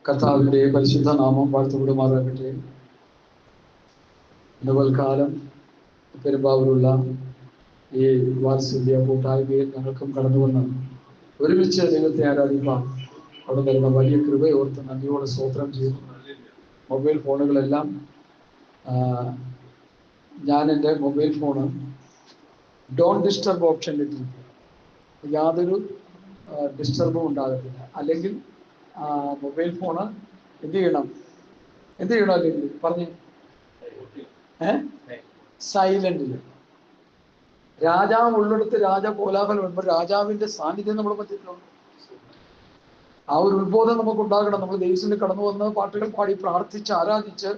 കർത്താവിൻ്റെ പരിശുദ്ധ നാമം വാഴ്ത്തപ്പെടുമാറാകട്ടെ. ഇന്നവൽക്കാലം പെരുമ്പാവൂരുള്ള ഈ വാത്സല്യ കൂട്ടായ്മയിൽ ഞങ്ങൾക്കും കടന്നു വന്ന് ഒരുമിച്ച് ദൈവത്തെ ആരാധിക്കാൻ അവിടെ വരുന്ന വലിയ കൃപയോർത്ത് നന്ദിയോടെ സ്തോത്രം ചെയ്യുന്നു. മൊബൈൽ ഫോണുകളെല്ലാം ഞാൻ എൻ്റെ mobile phone don't disturb option ഇട്ടിരിക്കും. യാതൊരു ഡിസ്റ്റർബും ഉണ്ടാകത്തില്ല. അല്ലെങ്കിൽ മൊബൈൽ ഫോണ് എന്ത് ചെയ്യണം അല്ലെങ്കിൽ പറഞ്ഞ് സൈലന്റില്. രാജാവ് ഉള്ളിടത്ത് രാജകോലാഹലം വരുമ്പോൾ രാജാവിന്റെ സാന്നിധ്യം നമ്മുടെ മധ്യത്തിലുണ്ട്. ആ ഒരു ഉത്ബോധം നമുക്ക് ഉണ്ടാകണം. നമ്മൾ ദൈവത്തിൽ കടന്നു വന്ന് പാട്ടുകൾ പാടി പ്രാർത്ഥിച്ച് ആരാധിച്ച്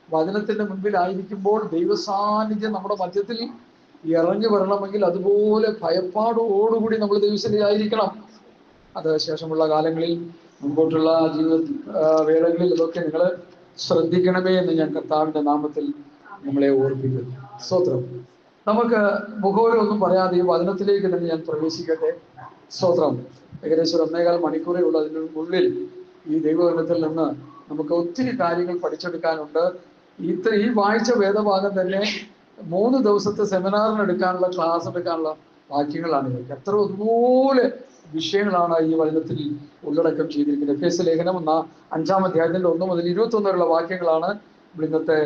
വചനത്തിന്റെ മുൻപിലായിരിക്കുമ്പോൾ ദൈവ സാന്നിധ്യം നമ്മുടെ മധ്യത്തിൽ ഇറങ്ങി വരണമെങ്കിൽ അതുപോലെ ഭയപ്പാടോടുകൂടി നമ്മൾ ദൈവത്തിലായിരിക്കണം. അത് ശേഷമുള്ള കാലങ്ങളിൽ മുമ്പോട്ടുള്ള ജീവിത വേളകളിൽ ഇതൊക്കെ നിങ്ങൾ ശ്രദ്ധിക്കണമേ എന്ന് ഞാൻ കർത്താവിന്റെ നാമത്തിൽ നമ്മളെ ഓർപ്പിക്കുന്നു. സ്തോത്രം. നമുക്ക് മുഖവരൊന്നും പറയാതെ ഈ വചനത്തിലേക്ക് തന്നെ ഞാൻ പ്രവേശിക്കട്ടെ. സ്തോത്രം. ഏകദേശം 1.25 മണിക്കൂറേ ഉള്ളൂ. അതിനുള്ളിൽ ഈ ദൈവവചനത്തിൽ നിന്ന് നമുക്ക് ഒത്തിരി കാര്യങ്ങൾ പഠിച്ചെടുക്കാനുണ്ട്. ഈ വായിച്ച വേദഭാഗം തന്നെ 3 ദിവസത്തെ സെമിനാറിനെടുക്കാനുള്ള ക്ലാസ് എടുക്കാനുള്ള വാക്യങ്ങളാണ്. ഇതൊക്കെ എത്ര അതുപോലെ വിഷയങ്ങളാണ് ഈ വചനത്തിൽ ഉള്ളടക്കം ചെയ്തിരിക്കുന്നത്. എഫേസ്യ ലേഖനം 5-ാം അധ്യായത്തിന്റെ 1 മുതൽ 21 വരെയുള്ള വാക്യങ്ങളാണ് ഇന്നത്തെ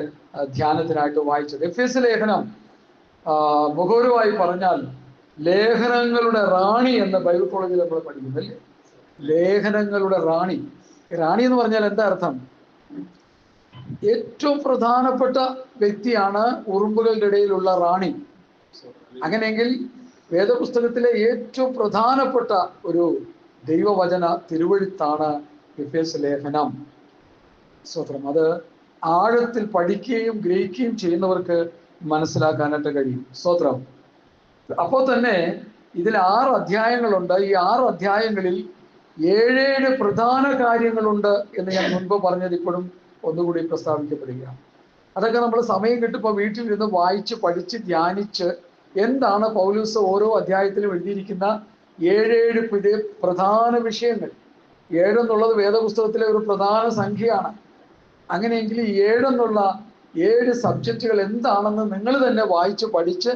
ധ്യാനത്തിനായിട്ട് വായിച്ചത്. എഫേസ്യ ലേഖനം മുഖവുരമായി പറഞ്ഞാൽ ലേഖനങ്ങളുടെ റാണി എന്ന് ബൈബിൾ കോളേജിൽ നമ്മൾ പഠിക്കുന്നില്ലേ. ലേഖനങ്ങളുടെ റാണി. റാണി എന്ന് പറഞ്ഞാൽ എന്താ അർത്ഥം? ഏറ്റവും പ്രധാനപ്പെട്ട വ്യക്തിയാണ് ഉറുമ്പുകളുടെ ഇടയിലുള്ള റാണി. അങ്ങനെയെങ്കിൽ വേദപുസ്തകത്തിലെ ഏറ്റവും പ്രധാനപ്പെട്ട ഒരു ദൈവവചന തിരുവഴുത്താണ് എഫേസ്യ ലേഖനം. സ്തോത്രം. അത് ആഴത്തിൽ പഠിക്കുകയും ഗ്രഹിക്കുകയും ചെയ്യുന്നവർക്ക് മനസ്സിലാക്കാനായിട്ട് കഴിയും. സ്തോത്രം. അപ്പോൾ തന്നെ ഇതിൽ 6 അധ്യായങ്ങളുണ്ട്. ഈ 6 അധ്യായങ്ങളിൽ 7 പ്രധാന കാര്യങ്ങളുണ്ട് എന്ന് ഞാൻ മുൻപ് പറഞ്ഞത് ഇപ്പോഴും ഒന്നുകൂടി പ്രസ്താവിക്കപ്പെടുകയാണ്. അതൊക്കെ നമ്മൾ സമയം കിട്ടുമ്പോൾ വീട്ടിലിരുന്ന് വായിച്ച് പഠിച്ച് ധ്യാനിച്ച് എന്താണ് പൗലോസ് ഓരോ അധ്യായത്തിലും എഴുതിയിരിക്കുന്ന 7 പ്രധാന വിഷയങ്ങൾ. 7 എന്നുള്ളത് വേദപുസ്തകത്തിലെ ഒരു പ്രധാന സംഖ്യയാണ്. അങ്ങനെയെങ്കിൽ ഈ 7 എന്നുള്ള 7 സബ്ജക്റ്റുകൾ എന്താണെന്ന് നിങ്ങൾ തന്നെ വായിച്ച് പഠിച്ച്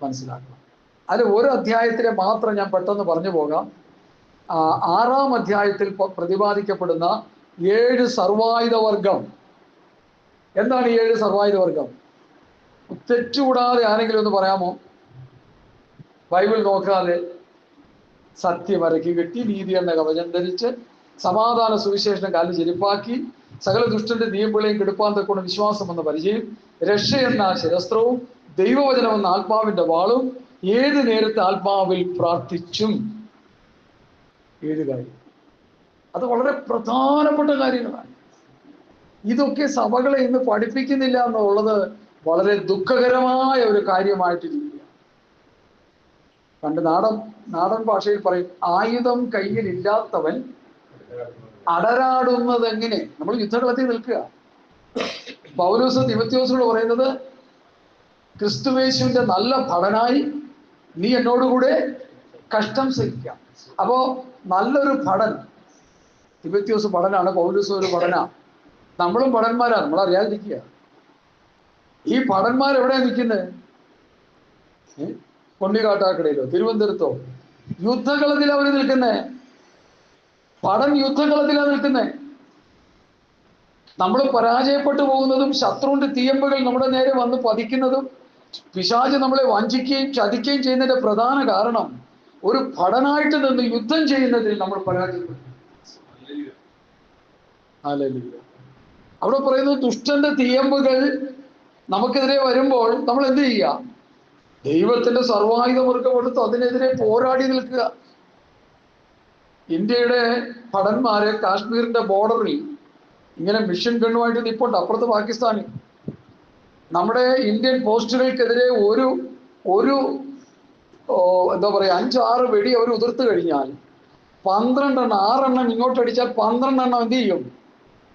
മനസ്സിലാക്കണം. അതിൽ ഒരു അധ്യായത്തിലെ മാത്രം ഞാൻ പെട്ടെന്ന് പറഞ്ഞു പോകാം. 6-ാം അധ്യായത്തിൽ പ്രതിപാദിക്കപ്പെടുന്ന 7 സർവായുധ വർഗം. എന്താണ് ഈ 7 സർവായുധ വർഗം? തെറ്റുകൂടാതെ ആരെങ്കിലും ഒന്ന് പറയാമോ? ബൈബിൾ നോക്കാതെ സത്യമരക്കി കെട്ടി നീതി എന്ന കവചം ധരിച്ച് സമാധാന സുവിശേഷം കാലിൽ ചെരുപ്പാക്കി സകല ദുഷ്ടന്റെ നീയമ്പിളയും കെടുപ്പാൻ തക്കൊണ്ട് വിശ്വാസം എന്ന പരിചയം, രക്ഷ എന്ന ശിരസ്ത്രവും ദൈവവചനം എന്ന ആത്മാവിന്റെ വാളും ഏത് നേരത്തെ ആത്മാവിൽ പ്രാർത്ഥിച്ചും. 7 കാര്യം. അത് വളരെ പ്രധാനപ്പെട്ട കാര്യങ്ങളാണ്. ഇതൊക്കെ സഭകളെ ഇന്ന് പഠിപ്പിക്കുന്നില്ല എന്നുള്ളത് വളരെ ദുഃഖകരമായ ഒരു കാര്യമായിട്ടിരിക്കുക. പണ്ട് നാടൻ ഭാഷയിൽ പറയും, ആയുധം കയ്യിലില്ലാത്തവൻ അടരാടുന്നത് എങ്ങനെ? നമ്മൾ യുദ്ധകളത്തിൽ നിൽക്കുക. പൗലോസ് തിമോഥെയോസിനോട് പറയുന്നത്, ക്രിസ്തുയേശുവിന്റെ നല്ല ഭടനായി നീ എന്നോടുകൂടെ കഷ്ടം സഹിക്കാം. അപ്പോ നല്ലൊരു ഭടൻ, തിമോഥെയോസ് ഭടനാണ്, പൗലോസ് ഒരു ഭടനാ. നമ്മളും ഭടന്മാരാണ്, നമ്മൾ അറിയാതിരിക്കുക. ഈ ഭടന്മാർ എവിടെയാണ് നിൽക്കുന്നത്? കൊണ്ടിക്കാട്ടാക്കടയിലോ തിരുവനന്തപുരത്തോ? യുദ്ധകളത്തിൽ അവർ നിൽക്കുന്നേ. ഭടൻ യുദ്ധകളത്തിലാണ് നിൽക്കുന്നേ. നമ്മൾ പരാജയപ്പെട്ടു പോകുന്നതും ശത്രുവിന്റെ തീയമ്പുകൾ നമ്മുടെ നേരെ വന്ന് പതിക്കുന്നതും പിശാച് നമ്മളെ വഞ്ചിക്കുകയും ചതിക്കുകയും ചെയ്യുന്നതിന്റെ പ്രധാന കാരണം ഒരു ഭടനായിട്ട് നിന്ന് യുദ്ധം ചെയ്യുന്നതിൽ നമ്മൾ പരാജയപ്പെട്ടു. അവിടെ പറയുന്നത്, ദുഷ്ടന്റെ തീയമ്പുകൾ നമുക്കെതിരെ വരുമ്പോൾ നമ്മൾ എന്ത് ചെയ്യുക? ദൈവത്തിന്റെ സർവായുധം എടുത്ത് അതിനെതിരെ പോരാടി നിൽക്കുക. ഇന്ത്യയുടെ ഭടന്മാരെ കാശ്മീരിന്റെ ബോർഡറിൽ ഇങ്ങനെ മിഷൻ ഗണ്ണുമായിട്ട് നിൽപ്പുണ്ട്. അപ്പുറത്ത് പാകിസ്ഥാനിൽ. നമ്മുടെ ഇന്ത്യൻ പോസ്റ്റുകൾക്കെതിരെ ഒരു എന്താ പറയുക 5-6 വെടി അവർ ഉതിർത്ത് കഴിഞ്ഞാൽ 12 എണ്ണം, 6 എണ്ണം ഇങ്ങോട്ടടിച്ചാൽ 12 എണ്ണം എന്ത് ചെയ്യും?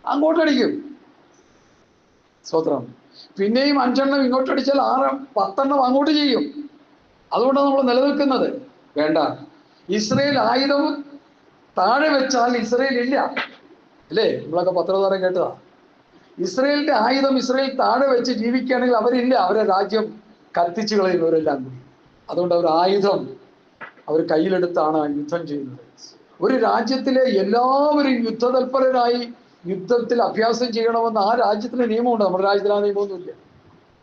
അങ്ങോട്ടടിക്കും. സ്വത്രം. പിന്നെയും 5 എണ്ണം ഇങ്ങോട്ടടിച്ചാൽ 10 എണ്ണം അങ്ങോട്ട് ചെയ്യും. അതുകൊണ്ടാണ് നമ്മൾ നിലനിൽക്കുന്നത്. വേണ്ട, ഇസ്രയേൽ ആയുധം താഴെ വെച്ചാൽ ഇസ്രയേൽ ഇല്ല. അല്ലേ? നമ്മളൊക്കെ പത്രധാരം കേട്ടതാ. ഇസ്രയേലിന്റെ ആയുധം ഇസ്രയേൽ താഴെ വെച്ച് ജീവിക്കുകയാണെങ്കിൽ അവരില്ല, അവരെ രാജ്യം കത്തിച്ചു കളയുന്നവരെല്ലാം കൂടി. അതുകൊണ്ട് അവർ ആയുധം അവർ കയ്യിലെടുത്താണ് യുദ്ധം ചെയ്യുന്നത്. ഒരു രാജ്യത്തിലെ എല്ലാവരും യുദ്ധതൽപരരായി യുദ്ധത്തിൽ അഭ്യാസം ചെയ്യണമെന്ന് ആ രാജ്യത്തിന് നിയമമുണ്ട്. നമ്മുടെ രാജ്യത്തിൽ ആ നിയമമൊന്നുമില്ല.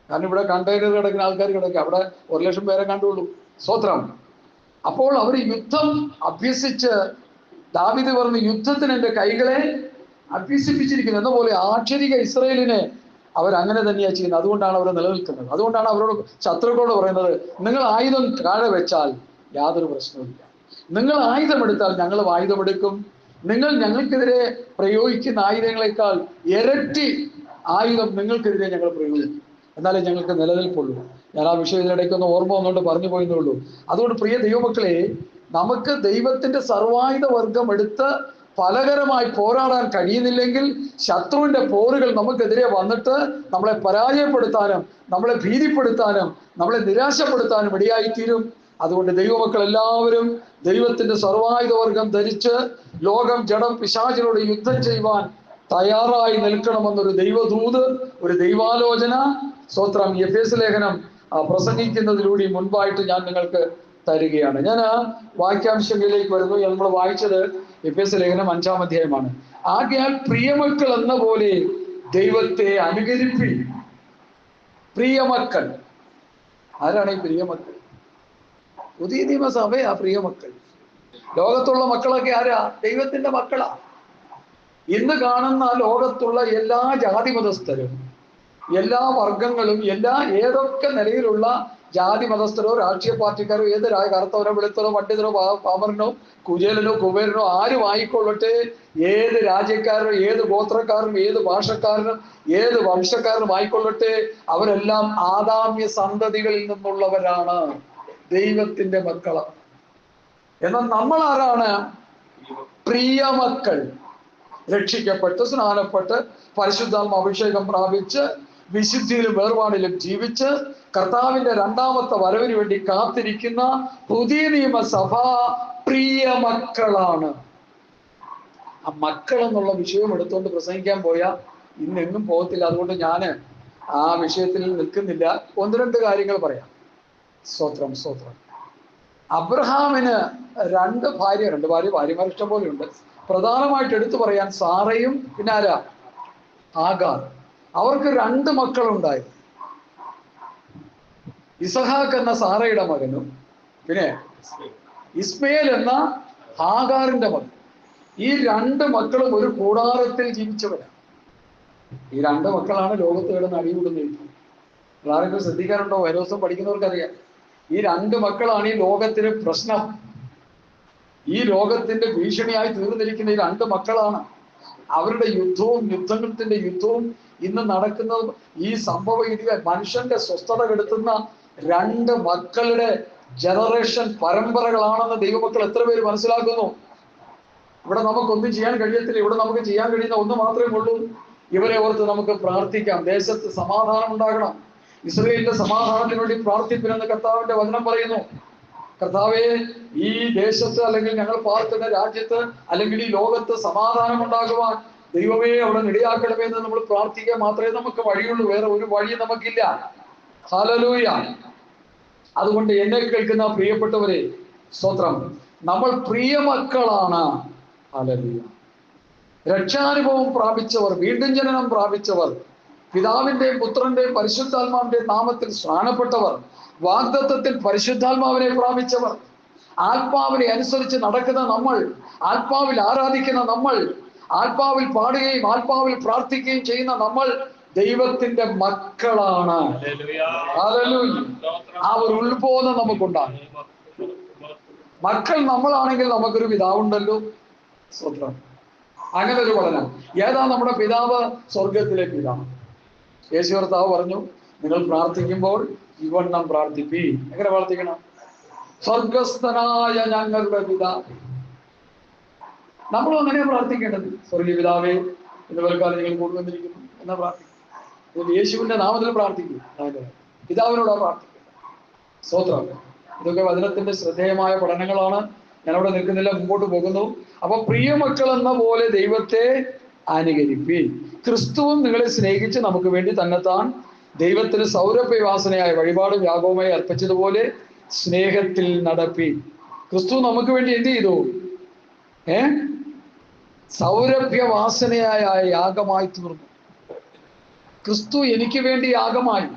കാരണം ഇവിടെ കണ്ടെയ്നർ കിടക്കുന്ന ആൾക്കാർ കിടക്കുക, അവിടെ 1,00,000 പേരെ കണ്ടുള്ളൂ. സ്വത്രം. അപ്പോൾ അവർ യുദ്ധം അഭ്യസിച്ച് ദാവീദ് പറഞ്ഞു, യുദ്ധത്തിന് എൻ്റെ കൈകളെ അഭ്യസിപ്പിച്ചിരിക്കുന്നത് എന്ന പോലെ ആക്ഷരിക ഇസ്രയേലിനെ അവരങ്ങനെ തന്നെയാണ് ചെയ്യുന്നത്. അതുകൊണ്ടാണ് അവർ നിലനിൽക്കുന്നത്. അതുകൊണ്ടാണ് അവരോട്, ശത്രുക്കളോട് പറയുന്നത്, നിങ്ങൾ ആയുധം താഴെ വെച്ചാൽ യാതൊരു പ്രശ്നവുമില്ല. നിങ്ങൾ ആയുധമെടുത്താൽ ഞങ്ങളും ആയുധമെടുക്കും. നിങ്ങൾ ഞങ്ങൾക്കെതിരെ പ്രയോഗിക്കുന്ന ആയുധങ്ങളെക്കാൾ ഇരട്ടി ആയുധം നിങ്ങൾക്കെതിരെ ഞങ്ങൾ പ്രയോഗിക്കും, എന്നാലേ ഞങ്ങൾക്ക് നിലനിൽപ്പുള്ളൂ. ഞാൻ ആ വിഷയത്തിനിടയ്ക്കൊന്ന് ഓർമ്മ വന്നുകൊണ്ട് പറഞ്ഞു പോയെന്നേ ഉള്ളൂ. അതുകൊണ്ട് പ്രിയ ദൈവമക്കളെ, നമുക്ക് ദൈവത്തിന്റെ സർവായുധ വർഗം എടുത്ത് ഫലകരമായി പോരാടാൻ കഴിയുന്നില്ലെങ്കിൽ ശത്രുവിന്റെ പോരുകൾ നമുക്കെതിരെ വന്നിട്ട് നമ്മളെ പരാജയപ്പെടുത്താനും നമ്മളെ ഭീതിപ്പെടുത്താനും നമ്മളെ നിരാശപ്പെടുത്താനും ഇടയായിത്തീരും. അതുകൊണ്ട് ദൈവമക്കൾ എല്ലാവരും ദൈവത്തിന്റെ സർവായുധ വർഗം ധരിച്ച് ലോകം ജഡം പിശാചിനോട് യുദ്ധം ചെയ്യുവാൻ തയ്യാറായി നിൽക്കണമെന്നൊരു ദൈവദൂത്, ഒരു ദൈവാലോചന സ്തോത്രം എഫേസ്യ ലേഖനം പ്രസംഗിക്കുന്നതിലൂടെ മുൻപായിട്ട് ഞാൻ നിങ്ങൾക്ക് തരികയാണ്. ഞാൻ വാക്യാംശങ്ങളിലേക്ക് വരുന്നു. നമ്മൾ വായിച്ചത് എഫേസ്യ ലേഖനം 5-ാം അധ്യായമാണ്. ആകയാൽ പ്രിയമക്കൾ എന്ന പോലെ ദൈവത്തെ അനുകരിപ്പിൻ. പ്രിയമക്കൾ ആരാണ് ഈ പ്രിയമക്കൾ? പുതിയ നിയമസഭയാ പ്രിയമക്കൾ. ലോകത്തുള്ള മക്കളൊക്കെ ആരാ? ദൈവത്തിന്റെ മക്കളാ. ഇന്ന് കാണുന്ന ലോകത്തുള്ള എല്ലാ ജാതി മതസ്ഥരും, എല്ലാ വർഗങ്ങളും, ഏതൊക്കെ നിലയിലുള്ള ജാതി മതസ്ഥരോ രാഷ്ട്രീയ പാർട്ടിക്കാരോ, ഏത് കറുത്തവരോ വെളുത്തവരോ പണ്ഡിതരോ പാമരനോ കുചേലനോ കുബേരനോ ആരും ആയിക്കൊള്ളട്ടെ, ഏത് രാജ്യക്കാരനോ ഏത് ഗോത്രക്കാരനും ഏത് ഭാഷക്കാരനും ഏത് വംശക്കാരനും ആയിക്കൊള്ളട്ടെ, അവരെല്ലാം ആദാമ്യ സന്തതികളിൽ നിന്നുള്ളവരാണ്, ദൈവത്തിന്റെ മക്കളാണ്. എന്നാൽ നമ്മൾ ആരാണ്? പ്രിയമക്കൾ. രക്ഷിക്കപ്പെട്ട് സ്നാനപ്പെട്ട് പരിശുദ്ധാത്മ അഭിഷേകം പ്രാപിച്ച് വിശുദ്ധിയിലും വേർപാടിലും ജീവിച്ച് കർത്താവിന്റെ 2ാമത്തെ വരവിന് വേണ്ടി കാത്തിരിക്കുന്ന പുതിയ നിയമസഭ പ്രിയമക്കളാണ്. ആ മക്കൾ എന്നുള്ള വിഷയം എടുത്തുകൊണ്ട് പ്രസംഗിക്കാൻ പോയാൽ ഇന്നെങ്ങും പോകത്തില്ല. അതുകൊണ്ട് ഞാൻ ആ വിഷയത്തിൽ നിൽക്കുന്നില്ല. 1-2 കാര്യങ്ങൾ പറയാം. സ്തോത്രം സ്തോത്രം. അബ്രഹാമിന് 2 ഭാര്യമാർ ഇഷ്ടം പോലെയുണ്ട്. പ്രധാനമായിട്ട് എടുത്തു പറയാൻ സാറയും പിന്നെ ആരാ? ആഗാർ. അവർക്ക് 2 മക്കളുണ്ടായിരുന്നു. ഇസഹാക്ക് എന്ന സാറയുടെ മകനും പിന്നെ ഇസ്മയേൽ എന്ന ഹാഗാറിന്റെ മകൻ. ഈ 2 മക്കളും ഒരു കൂടാരത്തിൽ ജീവിച്ചവരാണ്. ഈ 2 മക്കളാണ് ലോകത്ത് കിടന്ന് അടികൂടുന്നത്. ആരെങ്കിലും ശ്രദ്ധിക്കാറുണ്ടോ? ഓരോ ദിവസം പഠിക്കുന്നവർക്കറിയാം. ഈ 2 മക്കളാണ് ഈ ലോകത്തിന് പ്രശ്നം. ഈ ലോകത്തിന്റെ ഭീഷണിയായി തീർന്നിരിക്കുന്ന ഈ 2 മക്കളാണ്. അവരുടെ യുദ്ധത്തിന്റെ യുദ്ധവും ഇന്ന് നടക്കുന്നത് ഈ സംഭവ മനുഷ്യന്റെ സ്വസ്ഥത കെടുത്തുന്ന 2 മക്കളുടെ ജനറേഷൻ പരമ്പരകളാണെന്ന് ദൈവമക്കൾ എത്ര പേര് മനസ്സിലാക്കുന്നു? ഇവിടെ നമുക്കൊന്നും ചെയ്യാൻ കഴിയത്തില്ല. ഇവിടെ നമുക്ക് ചെയ്യാൻ കഴിയുന്ന ഒന്ന് മാത്രമേ ഉള്ളൂ. ഇവരെ ഓർത്ത് നമുക്ക് പ്രാർത്ഥിക്കാം. ദേശത്ത് സമാധാനം ഉണ്ടാകണം. ഇസ്രയേലിന്റെ സമാധാനത്തിന് വേണ്ടി പ്രാർത്ഥിപ്പിനെന്ന് കർത്താവിന്റെ വചനം പറയുന്നു. കർത്താവേ, ഈ ദേശത്ത് അല്ലെങ്കിൽ ഞങ്ങൾ പാർക്കുന്ന രാജ്യത്ത് അല്ലെങ്കിൽ ഈ ലോകത്ത് സമാധാനം ഉണ്ടാകുവാൻ ദൈവമേ അവിടെ ഇടയാക്കണമേ എന്ന് നമ്മൾ പ്രാർത്ഥിക്കാൻ മാത്രമേ നമുക്ക് വഴിയുള്ളൂ. വേറെ ഒരു വഴി നമുക്കില്ല. ഹല്ലേലൂയ. അതുകൊണ്ട് എന്നെ കേൾക്കുന്ന പ്രിയപ്പെട്ടവരെ, സ്തോത്രം, നമ്മൾ പ്രിയമക്കളാണ്. ഹല്ലേലൂയ. രക്ഷാനുഭവം പ്രാപിച്ചവർ, വീണ്ടും ജനനം പ്രാപിച്ചവർ, പിതാവിന്റെയും പുത്രന്റെയും പരിശുദ്ധാത്മാവിന്റെയും നാമത്തിൽ സ്നാനപ്പെട്ടവർ, വാഗ്ദത്തത്തിൽ പരിശുദ്ധാത്മാവിനെ പ്രാപിച്ചവർ, ആത്മാവിനെ അനുസരിച്ച് നടക്കുന്ന നമ്മൾ, ആത്മാവിൽ ആരാധിക്കുന്ന നമ്മൾ, ആത്മാവിൽ പാടുകയും ആത്മാവിൽ പ്രാർത്ഥിക്കുകയും ചെയ്യുന്ന നമ്മൾ ദൈവത്തിന്റെ മക്കളാണ്. ആ ഒരു ഉത്ബോധം നമുക്കുണ്ടാകും. മക്കൾ നമ്മളാണെങ്കിൽ നമുക്കൊരു പിതാവുണ്ടല്ലോ. സ്വത്രം. അങ്ങനെ ഒരു പഠനം. ഏതാ നമ്മുടെ പിതാവ്? സ്വർഗത്തിലെ പിതാവ്. യേശു കർത്താവ് പറഞ്ഞു, നിങ്ങൾ പ്രാർത്ഥിക്കുമ്പോൾ ഇവണ്ണം പ്രാർത്ഥിപ്പി. എങ്ങനെ പ്രാർത്ഥിക്കണം? സ്വർഗസ്ഥനായ ഞങ്ങളുടെ പിതാവേ. നമ്മളും അങ്ങനെയാണ് പ്രാർത്ഥിക്കേണ്ടത്. സ്വർഗീയ പിതാവേ, ഇന്ന് വൽക്കാലം നിങ്ങൾ കൊണ്ടുവന്നിരിക്കുന്നു എന്നാ പ്രാർത്ഥിക്കും. യേശുവിന്റെ നാമത്തിൽ പ്രാർത്ഥിക്കും. പിതാവിനോടാ പ്രാർത്ഥിക്കുന്നത്. സ്തോത്രം. ഇതൊക്കെ വചനത്തിന്റെ ശ്രദ്ധേയമായ പഠനങ്ങളാണ്. ഞാനവിടെ നിൽക്കുന്നില്ല, മുമ്പോട്ട് പോകുന്നു. അപ്പൊ പ്രിയമക്കൾ എന്ന പോലെ ദൈവത്തെ അനുകരിപ്പീൻ. ക്രിസ്തുവും നിങ്ങളെ സ്നേഹിച്ച് നമുക്ക് വേണ്ടി തന്നെത്താൻ ദൈവത്തിന് സൗരഭ്യവാസനയായ വഴിപാടും യാഗവുമായി അർപ്പിച്ചതുപോലെ സ്നേഹത്തിൽ നടപ്പീൻ. ക്രിസ്തു നമുക്ക് വേണ്ടി എന്ത് ചെയ്തു? സൗരഭ്യവാസനയായ യാഗമായി തീർന്നു. ക്രിസ്തു എനിക്ക് വേണ്ടി യാഗമായി.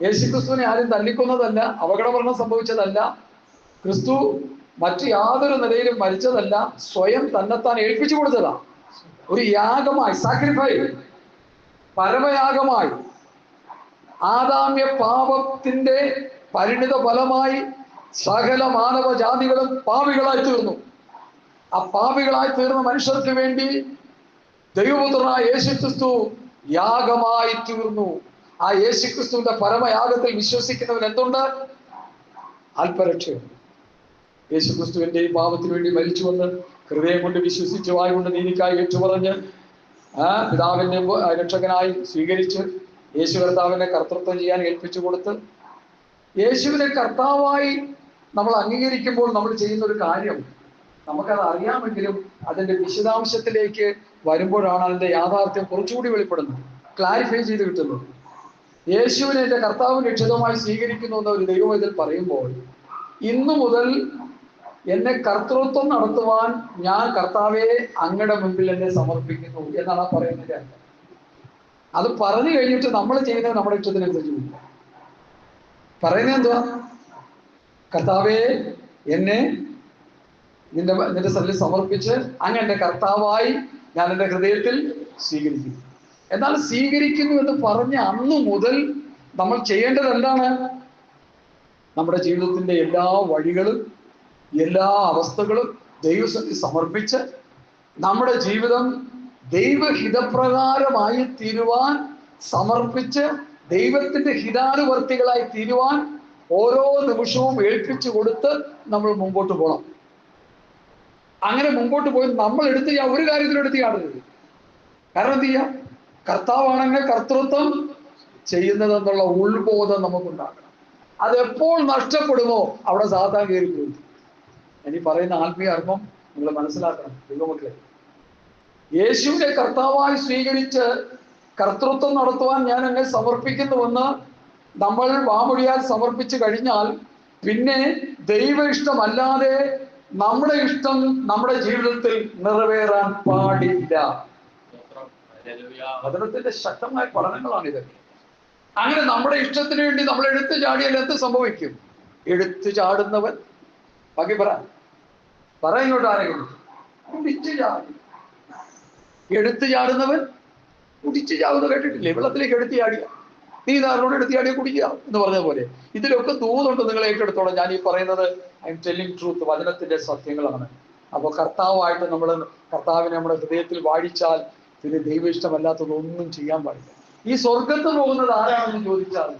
യേശു ക്രിസ്തുവിനെ ആരും തല്ലിക്കൊന്നതല്ല, അപകടമരണം സംഭവിച്ചതല്ല, ക്രിസ്തു മറ്റു യാതൊരു നിലയിലും മരിച്ചതല്ല, സ്വയം തന്നെത്താൻ ഏൽപ്പിച്ചു കൊടുത്തതാ. ഒരു യാഗമായി, സാക്രിഫൈസ്, പരമയാഗമായി. ആദാമ്യ പാപത്തിന്റെ പരിണിത ഫലമായി സകല മാനവജാതികളും പാപികളായി തീർന്നു. ആ പാപികളായി തീർന്ന മനുഷ്യർക്ക് വേണ്ടി ദൈവപുത്രനായ യേശുക്രിസ്തു യാഗമായി തീർന്നു. ആ യേശുക്രിസ്തുവിന്റെ പരമയാഗത്തിൽ വിശ്വസിക്കുന്നവൻ എന്തുണ്ട്? അല്പരക്ഷയുണ്ട്. യേശുക്രിസ്തുവിന്റെ ഈ പാപത്തിന് വേണ്ടി മരിച്ചുവന്ന് ഹൃദയം കൊണ്ട് വിശ്വസിച്ച് വായ കൊണ്ട് നീതിക്കായി ഏറ്റുപറഞ്ഞ് പിതാവിന്റെ രക്ഷകനായി സ്വീകരിച്ച് യേശു കർത്താവിനെ കർത്തൃത്വം ചെയ്യാൻ ഏൽപ്പിച്ചു കൊടുത്ത് യേശുവിനെ കർത്താവായി നമ്മൾ അംഗീകരിക്കുമ്പോൾ നമ്മൾ ചെയ്യുന്ന ഒരു കാര്യം നമുക്കത് അറിയാമെങ്കിലും അതിന്റെ വിശദാംശത്തിലേക്ക് വരുമ്പോഴാണ് അതിന്റെ യാഥാർത്ഥ്യം കുറച്ചുകൂടി വെളിപ്പെടുന്നത്, ക്ലാരിഫൈ ചെയ്ത് കിട്ടുന്നത്. യേശുവിനെ എൻ്റെ കർത്താവും രക്ഷിതമായി സ്വീകരിക്കുന്നു എന്ന ഒരു ദൈവം ഇതിൽ പറയുമ്പോൾ ഇന്നു മുതൽ എന്നെ കർത്തൃത്വം നടത്തുവാൻ ഞാൻ കർത്താവെ അങ്ങയുടെ മുമ്പിൽ എന്നെ സമർപ്പിക്കുന്നു എന്നാണ് ആ പറയുന്നത്. അത് പറഞ്ഞു കഴിഞ്ഞിട്ട് നമ്മൾ ചെയ്യുന്നത് നമ്മുടെ ഇഷ്ടത്തിനനുസരിച്ച് പറയുന്നത് എന്തുവാ? കർത്താവെ എന്നെ നിന്റെ സന്നിധിയിൽ സമർപ്പിച്ച് അങ്ങ് എൻ്റെ കർത്താവായി ഞാൻ എൻ്റെ ഹൃദയത്തിൽ സ്വീകരിക്കുന്നു. എന്നാൽ സ്വീകരിക്കുന്നു എന്ന് പറഞ്ഞ അന്നു മുതൽ നമ്മൾ ചെയ്യേണ്ടത് എന്താണ്? നമ്മുടെ ജീവിതത്തിന്റെ എല്ലാ വഴികളും എല്ലാ അവസ്ഥകളും ദൈവസന്നിധിയിൽ സമർപ്പിച്ച് നമ്മുടെ ജീവിതം ദൈവഹിതപ്രകാരമായി തീരുവാൻ സമർപ്പിച്ച് ദൈവത്തിന്റെ ഹിതാനുവർത്തികളായി തീരുവാൻ ഓരോ നിമിഷവും ഏൽപ്പിച്ചു കൊടുത്ത് നമ്മൾ മുമ്പോട്ട് പോകണം. അങ്ങനെ മുമ്പോട്ട് പോയി നമ്മൾ എടുത്ത് ഒരു കാര്യത്തിലും എടുത്ത് ചാടരുത്. കാരണം എന്ത് ചെയ്യാം? കർത്താവാണെങ്കിൽ കർത്തൃത്വം ചെയ്യുന്നതെന്നുള്ള ഉൾബോധം നമുക്കുണ്ടാകണം. അതെപ്പോൾ നഷ്ടപ്പെടുമോ അവിടെ സാത്താൻ കയറി പോയി. ഇനി പറയുന്ന ആത്മീയ അർത്ഥം നിങ്ങൾ മനസ്സിലാക്കണം ദൈവമക്കളെ. യേശുവിനെ കർത്താവായി സ്വീകരിച്ച് കർത്തൃത്വം നടത്തുവാൻ ഞാൻ എന്നെ സമർപ്പിക്കുന്നുവെന്ന് നമ്മൾ വാമൊഴിയാൽ സമർപ്പിച്ചു കഴിഞ്ഞാൽ പിന്നെ ദൈവ ഇഷ്ടമല്ലാതെ നമ്മുടെ ഇഷ്ടം നമ്മുടെ ജീവിതത്തിൽ നിറവേറാൻ പാടില്ല. വചനത്തിന്റെ ശക്തമായ പഠനങ്ങളാണ് ഇതൊക്കെ. അങ്ങനെ നമ്മുടെ ഇഷ്ടത്തിന് വേണ്ടി നമ്മൾ എടുത്തു ചാടിയാൽ എന്ത് സംഭവിക്കും? എടുത്തു ചാടുന്നവൻ ബാക്കി പറ ഇങ്ങോട്ട് ആരെങ്കിലും കുടിച്ചു ചാടി. എടുത്തു ചാടുന്നവൻ കുടിച്ചു ചാടുന്ന കേട്ടിട്ടില്ലേ? വെള്ളത്തിലേക്ക് എടുത്തു ചാടിയ നീ ധാരണോട് എടുത്തു ചാടിയ കുടിക്കുക എന്ന് പറഞ്ഞ പോലെ ഇതിലൊക്കെ ദൂതുണ്ട്. നിങ്ങൾ ഏറ്റെടുത്തോളം. ഞാൻ ഈ പറയുന്നത് ഐ എം ടെല്ലിംഗ് ട്രൂത്ത്, വചനത്തിന്റെ സത്യങ്ങളാണ്. അപ്പോൾ കർത്താവായിട്ട് നമ്മൾ കർത്താവിനെ നമ്മുടെ ഹൃദയത്തിൽ വാഴിച്ചാൽ പിന്നെ ദൈവ ഇഷ്ടമല്ലാത്തതൊന്നും ചെയ്യാൻ പാടില്ല. ഈ സ്വർഗത്ത് പോകുന്നത് ആരാണെന്ന് ചോദിച്ചാൽ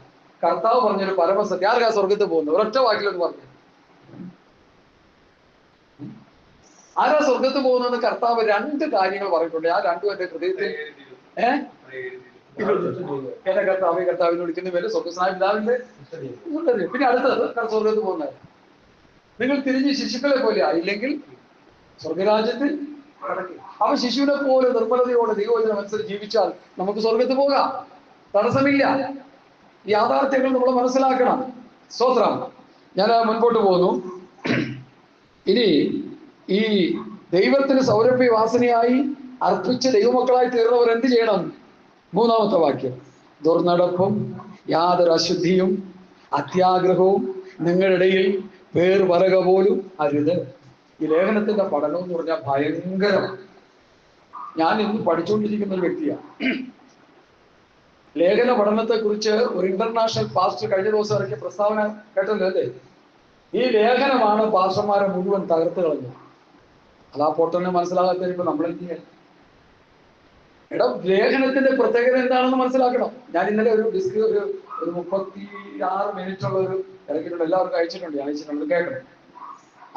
കർത്താവ് പറഞ്ഞൊരു പരമസത്യം. ആർക്കാ സ്വർഗത്ത് പോകുന്നത്? ഒരൊറ്റ വാക്കിലൊന്ന് പറഞ്ഞു. ആരാ സ്വർഗത്ത് പോകുന്നതെന്ന് കർത്താവ് രണ്ട് കാര്യങ്ങൾ പറഞ്ഞിട്ടുണ്ട്. ആ രണ്ടും എന്റെ ഹൃദയത്തിൽ എന്റെ കർത്താവിനെ വിളിക്കുന്ന പേര് സ്വർഗസ്നായ പിതാവിന്റെ. പിന്നെ അടുത്തത് സ്വർഗത്ത് പോകുന്നത് നിങ്ങൾ തിരിഞ്ഞ് ശിശുക്കളെ പോലെ ആയില്ലെങ്കിൽ സ്വർഗരാജ്യത്തിൽ അവ ശിശുവിനെ പോലെ നിർമ്മലതയോടെ ദൈവവചനം അനുസരിച്ച് ജീവിച്ചാൽ നമുക്ക് സ്വർഗത്ത് പോകാം, തടസ്സമില്ല. ഈ യാഥാർത്ഥ്യങ്ങൾ നമ്മൾ മനസ്സിലാക്കണം. സ്തോത്രം. ഞാൻ മുൻപോട്ട് പോകുന്നു. ഇനി ഈ ദൈവത്തിന് സൗരഭ്യവാസനയായി അർപ്പിച്ച് ദൈവമക്കളായി തീർന്നവർ എന്ത് ചെയ്യണം? മൂന്നാമത്തെ വാക്യം, ദുർനടപ്പും യാതൊരു അശുദ്ധിയും അത്യാഗ്രഹവും നിങ്ങളുടെ ഇടയിൽ വേർവരക പോലും അരുത്. ഈ ലേഖനത്തിന്റെ പഠനം എന്ന് പറഞ്ഞാൽ ഭയങ്കരമാണ്. ഞാൻ ഇന്ന് പഠിച്ചുകൊണ്ടിരിക്കുന്ന ഒരു വ്യക്തിയാണ്. ലേഖന പഠനത്തെ കുറിച്ച് ഒരു ഇന്റർനാഷണൽ പാസ്റ്റർ കഴിഞ്ഞ ദിവസം ഇറക്കിയ പ്രസ്താവന കേട്ടല്ലോ അല്ലേ? ഈ ലേഖനമാണ് പാസ്റ്റർമാരെ മുഴുവൻ തകർത്ത് കളഞ്ഞത്. അതാ പൊട്ടനെ മനസ്സിലാകാത്തതിപ്പോ നമ്മളെന്ത് ചെയ്യാൻ? ലേഖനത്തിന്റെ പ്രത്യേകത എന്താണെന്ന് മനസ്സിലാക്കണം. ഞാൻ ഇന്നലെ ഒരു 36 മിനിറ്റുള്ള ഒരു ഇറക്കിയിട്ടുണ്ട്. എല്ലാവർക്കും അയച്ചിട്ടുണ്ട്, കേൾക്കണം.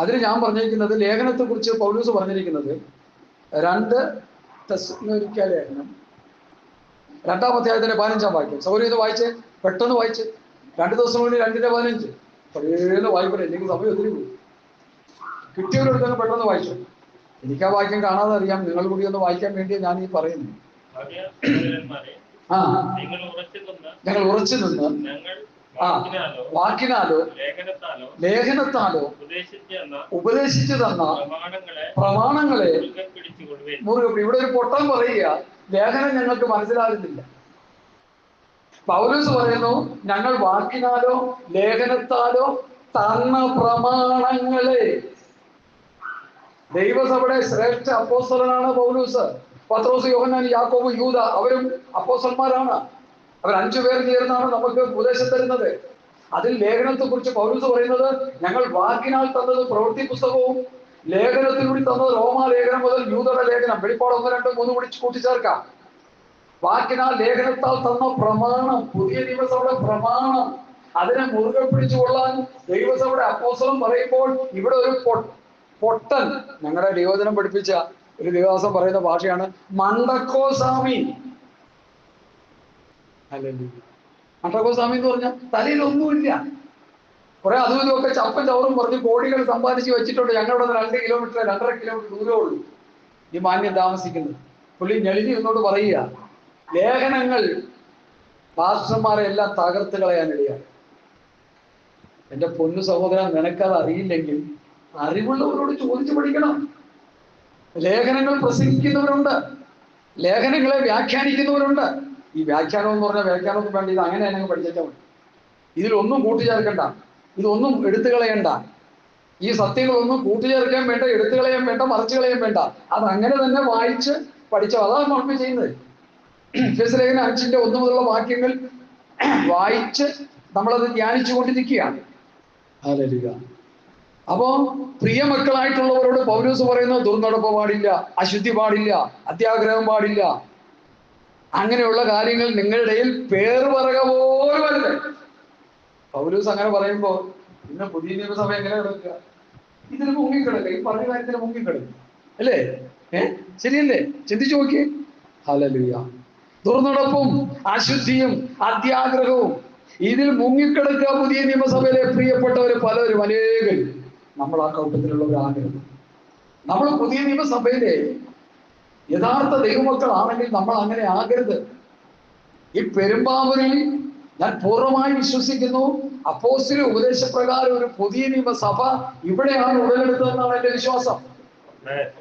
അതിന് ഞാൻ പറഞ്ഞിരിക്കുന്നത് ലേഖനത്തെ കുറിച്ച് പൗലോസ് പറഞ്ഞിരിക്കുന്നത് 2 തെസ്സലോനിക്ക ലേഖനം 2-ാം അധ്യായത്തിന്റെ 15-ാം വാക്യം. സൗകര്യം ഇത് വായിച്ച് പെട്ടെന്ന് വായിച്ച് 2 തെസ്സലോനിക്ക 2:15 പഴയ വായിക്കട്ടെ, എനിക്ക് സമയം ഒത്തിരി പോകും. കിട്ടിയവരെടുത്തങ്ങ് പെട്ടെന്ന് വായിച്ചു. എനിക്ക് ആ വാക്യം കാണാതെ അറിയാം, നിങ്ങൾ കൂടി ഒന്ന് വായിക്കാൻ വേണ്ടിയാണ് ഞാൻ ഈ പറയുന്നത്. ആ, ഞങ്ങൾ ഉറച്ചു നിന്ന് വാക്കിനാലോ ലേഖനത്താലോ ഉപദേശിച്ചു തന്ന പ്രമാണങ്ങളെ മുറുകെ. ഇവിടെ ഒരു പൊട്ടം പറയുക, ലേഖനം ഞങ്ങൾക്ക് മനസ്സിലാകുന്നില്ല. പൗലോസ് പറയുന്നു, ഞങ്ങൾ വാക്കിനാലോ ലേഖനത്താലോ തന്ന പ്രമാണങ്ങളെ. ദൈവസഭയുടെ ശ്രേഷ്ഠ അപ്പോസ്തലനാണ് പൗലോസ്. പത്രോസ്, യോഹന്നാൻ, യാക്കോബ്, യൂദ, അവരും അപ്പോസ്തലന്മാരാണ്. അവർ 5 പേർ ചേർന്നാണ് നമുക്ക് ഉപദേശം തരുന്നത്. അതിൽ ലേഖനത്തെ കുറിച്ച് പൗലോസ് പറയുന്നത്, ഞങ്ങൾ വാക്കിനാൽ തന്നത് പ്രവൃത്തി പുസ്തകവും ലേഖനത്തിലൂടെ തന്നത് റോമാലേഖനം മുതൽ യൂദയുടെ ലേഖനം, വെളിപ്പാട് 1, 2, 3 കൂടി കൂട്ടിച്ചേർക്കാം. വാക്കിനാൽ ലേഖനത്താൽ തന്ന പ്രമാണം, പുതിയ നിയമസഭയുടെ പ്രമാണം, അതിനെ മുറുകെ പിടിച്ചുകൊള്ളാൻ ദൈവസഭയുടെ അപ്പോസ്തലൻ പറയുമ്പോൾ ഇവിടെ ഒരു പൊട്ടൻ, ഞങ്ങളുടെ ദൈവജനം പഠിപ്പിച്ച ഒരു ദേവദാസൻ പറയുന്ന ഭാഷയാണ് മണ്ടക്കോ സ്വാമി. അല്ലല്ലോ, മണ്ടക്കോ സ്വാമി എന്ന് പറഞ്ഞാൽ തലയിലൊന്നുമില്ല, കുറെ അതും ഇതുമൊക്കെ ചപ്പൻ ചവറും പറഞ്ഞ് കോടികൾ സമ്പാദിച്ച് വെച്ചിട്ടുണ്ട്. ഞങ്ങളുടെ 2 കിലോമീറ്റർ 2.5 കിലോമീറ്റർ ദൂരമേ ഉള്ളൂ ഈ മാന്യം താമസിക്കുന്നത്. പുള്ളി ഞെളിഞ്ഞിരുന്നോട് പറയുക, ലേഖനങ്ങൾ പാസ്റ്റർമാരെ എല്ലാം തകർത്ത് കളയാനിടയാണ്. എന്റെ പൊന്നു സഹോദരൻ, നിനക്കത് അറിയില്ലെങ്കിൽ അറിവുള്ളവരോട് ചോദിച്ചു പഠിക്കണം. ലേഖനങ്ങൾ പ്രസംഗിക്കുന്നവരുണ്ട്, ലേഖനങ്ങളെ വ്യാഖ്യാനിക്കുന്നവരുണ്ട്. ഈ വ്യാഖ്യാനം എന്ന് പറഞ്ഞാൽ വ്യാഖ്യാനമൊന്നും വേണ്ട, ഇത് അങ്ങനെ തന്നെ പഠിച്ചാൽ മതി. ഇതിലൊന്നും കൂട്ടിച്ചേർക്കണ്ട, ഇതൊന്നും എടുത്തു കളയണ്ട. ഈ സത്യങ്ങളൊന്നും കൂട്ടിച്ചേർക്കാൻ വേണ്ട, എടുത്തു കളയാൻ വേണ്ട, മറച്ചു കളയാൻ വേണ്ട. അത് അങ്ങനെ തന്നെ വായിച്ച് പഠിച്ചോ. അതാണ് നമ്മൾ ചെയ്യുന്നത്. ലേഖനം 5-ന്റെ 1 മുതലുള്ള വാക്യങ്ങൾ വായിച്ച് നമ്മളത് ധ്യാനിച്ചു കൊണ്ടിരിക്കുകയാണ്. ഹല്ലേലൂയ. അപ്പോ പ്രിയ മക്കളായിട്ടുള്ളവരോട് പൗലോസ് പറയുന്നത്, ദുർനടപ്പ് പാടില്ല, അശുദ്ധി പാടില്ല, അത്യാഗ്രഹം പാടില്ല, അങ്ങനെയുള്ള കാര്യങ്ങൾ നിങ്ങളുടെ ഇടയിൽ പേർ പറക പോലും അല്ല. പൗലോസ് അങ്ങനെ പറയുമ്പോൾ ഇന്ന് പുതിയ നിയമസഭ എങ്ങനെ കിടക്കുക? ഇതിന് മുങ്ങിക്കിടക്കുക, ഈ പറഞ്ഞ കാര്യത്തിന് മുങ്ങിക്കിടക്കും അല്ലേ? ശരിയല്ലേ? ചിന്തിച്ചു നോക്കിയേ. ഹല്ലേലൂയ. ദുർനടപ്പും അശുദ്ധിയും അത്യാഗ്രഹവും ഇതിൽ മുങ്ങിക്കിടക്കുക പുതിയ നിയമസഭയിലെ പ്രിയപ്പെട്ടവര് പലരും, അനേകരും. നമ്മൾ ആ കൂട്ടത്തിലുള്ളവരാകരുത്. നമ്മൾ പുതിയ നിയമസഭയിലെ യഥാർത്ഥ ദൈവമക്കളാണെങ്കിൽ നമ്മൾ അങ്ങനെ ആകരുത്. ഈ പെരുമ്പാവൂരിൽ ഞാൻ പൂർണ്ണമായി വിശ്വസിക്കുന്നു, അപ്പോസ്തല ഉപദേശപ്രകാരം ഒരു പുതിയ നിയമസഭ ഇവിടെയാണ് ഉടലെടുത്തതെന്നാണ് എന്റെ വിശ്വാസം.